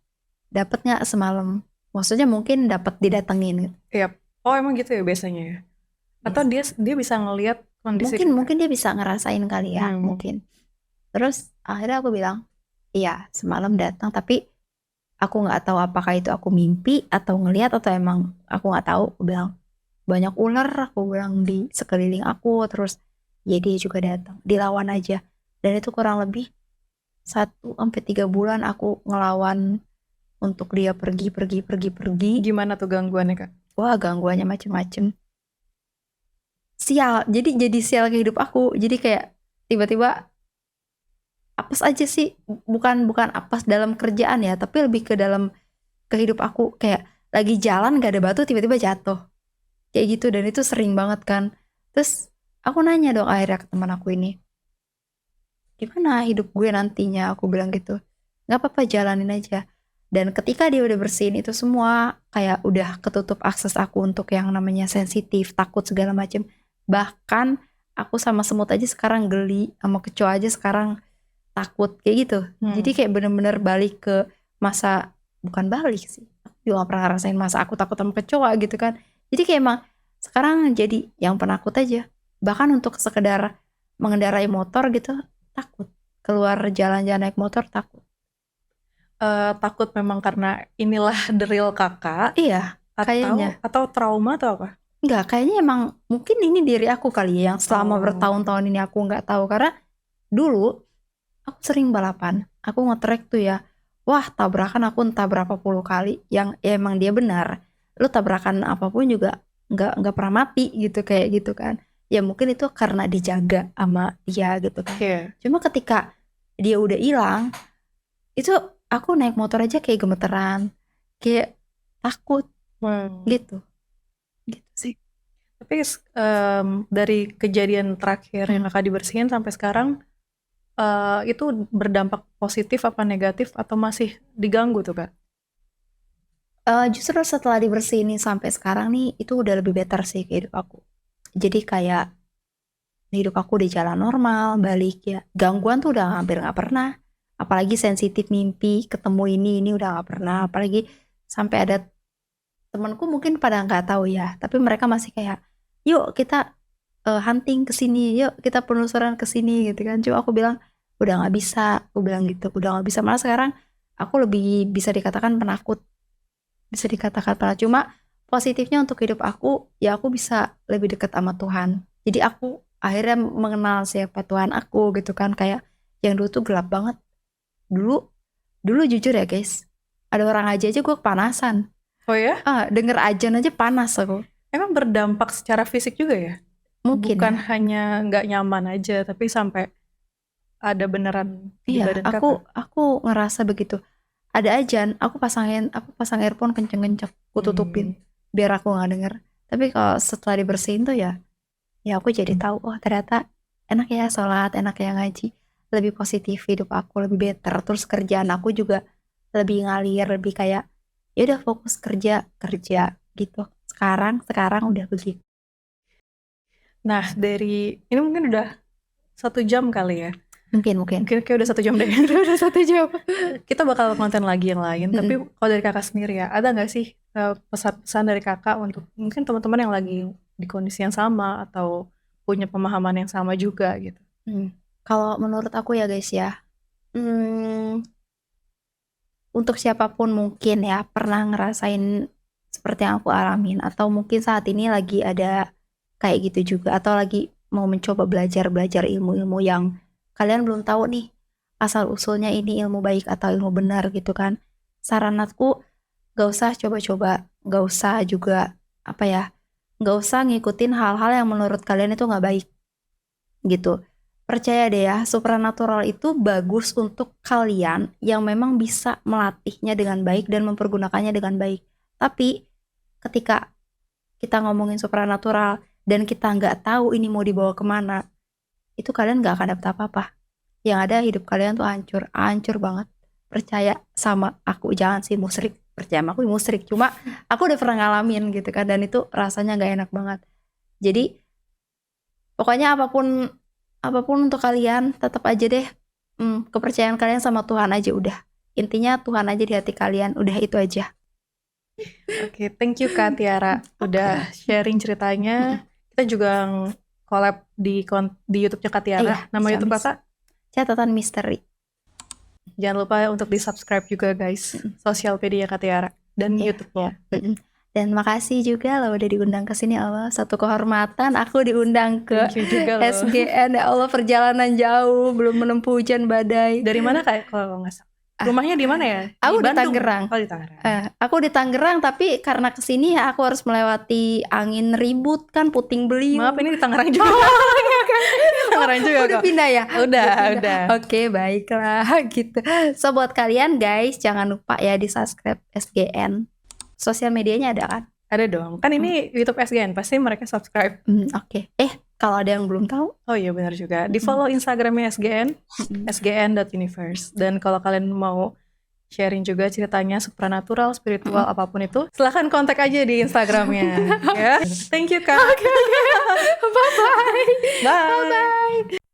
dapat nggak semalam, maksudnya mungkin dapat didatengin gitu. Yap. Oh emang gitu ya biasanya ya? Atau dia bisa ngelihat kondisi Mungkin dia bisa ngerasain kali ya, mungkin. Terus akhirnya aku bilang, iya semalam datang, tapi aku nggak tahu apakah itu aku mimpi atau ngelihat atau emang aku nggak tahu. Aku bilang banyak ular, aku bilang di sekeliling aku. Terus ya dia juga datang, dilawan aja. Dan itu kurang lebih 1 sampai 3 bulan aku ngelawan untuk dia pergi. Gimana tuh gangguannya Kak? Wah gangguannya macem-macem. Sial, jadi sial ke hidup aku. Jadi kayak tiba-tiba apes aja sih, bukan apes dalam kerjaan ya, tapi lebih ke dalam ke hidup aku. Kayak lagi jalan gak ada batu tiba-tiba jatuh kayak gitu, dan itu sering banget kan. Terus aku nanya dong akhirnya ke teman aku ini, gimana hidup gue nantinya, aku bilang gitu. Nggak apa-apa, jalanin aja. Dan ketika dia udah bersihin itu semua, kayak udah ketutup akses aku untuk yang namanya sensitif, takut segala macem. Bahkan aku sama semut aja sekarang geli, sama kecoa aja sekarang takut kayak gitu. Jadi kayak bener-bener balik ke masa, bukan balik sih, aku juga gak pernah ngerasain masa aku takut sama kecoa gitu kan. Jadi kayak emang sekarang jadi yang penakut aja. Bahkan untuk sekedar mengendarai motor gitu takut, keluar jalan-jalan naik motor takut. Takut memang karena inilah the real kakak, Iya kayaknya. atau trauma atau apa? Enggak, kayaknya emang mungkin ini diri aku kali ya, yang selama bertahun-tahun ini aku nggak tahu. Karena dulu aku sering balapan, aku nge-track tuh ya, wah tabrakan aku entah berapa puluh kali. Yang ya emang dia benar, lu tabrakan apapun juga nggak pernah mati gitu, kayak gitu kan. Ya mungkin itu karena dijaga sama dia gitu kan. Cuma ketika dia udah hilang, itu aku naik motor aja kayak gemeteran, kayak takut gitu sih. Tapi dari kejadian terakhir yang kakak dibersihin sampai sekarang, itu berdampak positif apa negatif atau masih diganggu tuh Kak? Justru setelah dibersihin sampai sekarang nih, itu udah lebih better sih ke hidup aku. Jadi kayak hidup aku di jalan normal, balik ya. Gangguan tuh udah hampir nggak pernah. Apalagi sensitif mimpi, ketemu ini udah nggak pernah. Apalagi sampai ada temanku mungkin pada nggak tahu ya, tapi mereka masih kayak, yuk kita hunting ke sini, yuk kita penelusuran ke sini gitu kan. Cuma aku bilang udah nggak bisa, aku bilang gitu, udah nggak bisa. Malah sekarang aku lebih bisa dikatakan penakut, bisa dikatakan penakut. Cuma positifnya untuk hidup aku, ya aku bisa lebih dekat sama Tuhan. Jadi aku akhirnya mengenal siapa Tuhan aku gitu kan. Kayak yang dulu tuh gelap banget. Dulu jujur ya guys, ada orang aja gue kepanasan. Oh ya? Denger ajan aja panas aku. Emang berdampak secara fisik juga ya? Mungkin Bukan ya. hanya nggak nyaman aja, tapi sampai ada beneran di Iya, badan kakak. aku ngerasa begitu. ada ajan, aku pasang earphone kenceng-kenceng, aku tutupin biar aku nggak denger. Tapi kalau setelah dibersihin tuh ya aku jadi tahu, oh ternyata enak ya sholat, enak ya ngaji, lebih positif hidup aku, lebih better. Terus kerjaan aku juga lebih ngalir, lebih kayak ya udah fokus kerja gitu. Sekarang udah begitu. Nah, dari ini mungkin udah 1 jam kali ya. Mungkin Kayak udah 1 jam deh. udah 1 jam. Kita bakal konten lagi yang lain. Tapi kalau dari kakak sendiri ya, ada nggak sih pesan-pesan dari kakak untuk mungkin teman-teman yang lagi di kondisi yang sama atau punya pemahaman yang sama juga gitu? Kalau menurut aku ya guys ya, untuk siapapun mungkin ya pernah ngerasain seperti yang aku alamin, atau mungkin saat ini lagi ada kayak gitu juga, atau lagi mau mencoba belajar ilmu-ilmu yang kalian belum tahu nih asal usulnya ini ilmu baik atau ilmu benar gitu kan. Saran aku gak usah coba-coba, gak usah juga gak usah ngikutin hal-hal yang menurut kalian itu gak baik gitu. Percaya deh ya, supranatural itu bagus untuk kalian yang memang bisa melatihnya dengan baik dan mempergunakannya dengan baik. Tapi ketika kita ngomongin supranatural dan kita nggak tahu ini mau dibawa kemana, itu kalian nggak akan dapat apa-apa. Yang ada hidup kalian tuh hancur banget. Percaya sama aku, jangan sih musyrik. Percaya sama aku musyrik, cuma aku udah pernah ngalamin gitu kan, dan itu rasanya nggak enak banget. Jadi pokoknya apapun untuk kalian, tetap aja deh kepercayaan kalian sama Tuhan aja udah. Intinya Tuhan aja di hati kalian, udah itu aja. Oke, thank you Kak Tiara udah sharing ceritanya. Kita juga collab di YouTube-nya Kak Tiara. Nama YouTube Kakak? Catatan Misteri. Jangan lupa untuk di-subscribe juga guys, sosial media Kak Tiara dan YouTube-nya. Dan makasih juga lo udah diundang ke sini, Allah. Satu kehormatan aku diundang ke SGN. Ya Allah, perjalanan jauh, belum menempuh hujan badai. Dari mana Kak kalau nggak salah? Rumahnya di mana ya? Aku di Tangerang. Oh, di Tangerang. Aku di Tangerang, tapi karena kesini ya aku harus melewati angin ribut kan, puting beliung. Maaf, ini di Tangerang juga. Tangerang juga kok. Udah pindah ya? Udah. Oke, baiklah gitu. So buat kalian guys, jangan lupa ya di subscribe SGN. Sosial medianya ada kan? Ada dong. Kan ini YouTube SGN, pasti mereka subscribe. Oke. Kalau ada yang belum tahu. Oh iya benar juga. Di follow Instagramnya SGN, sgn.universe. Dan kalau kalian mau sharing juga ceritanya supranatural, spiritual, apapun itu, silahkan kontak aja di Instagramnya. Ya. Thank you Kak. Okay. Bye-bye. Bye.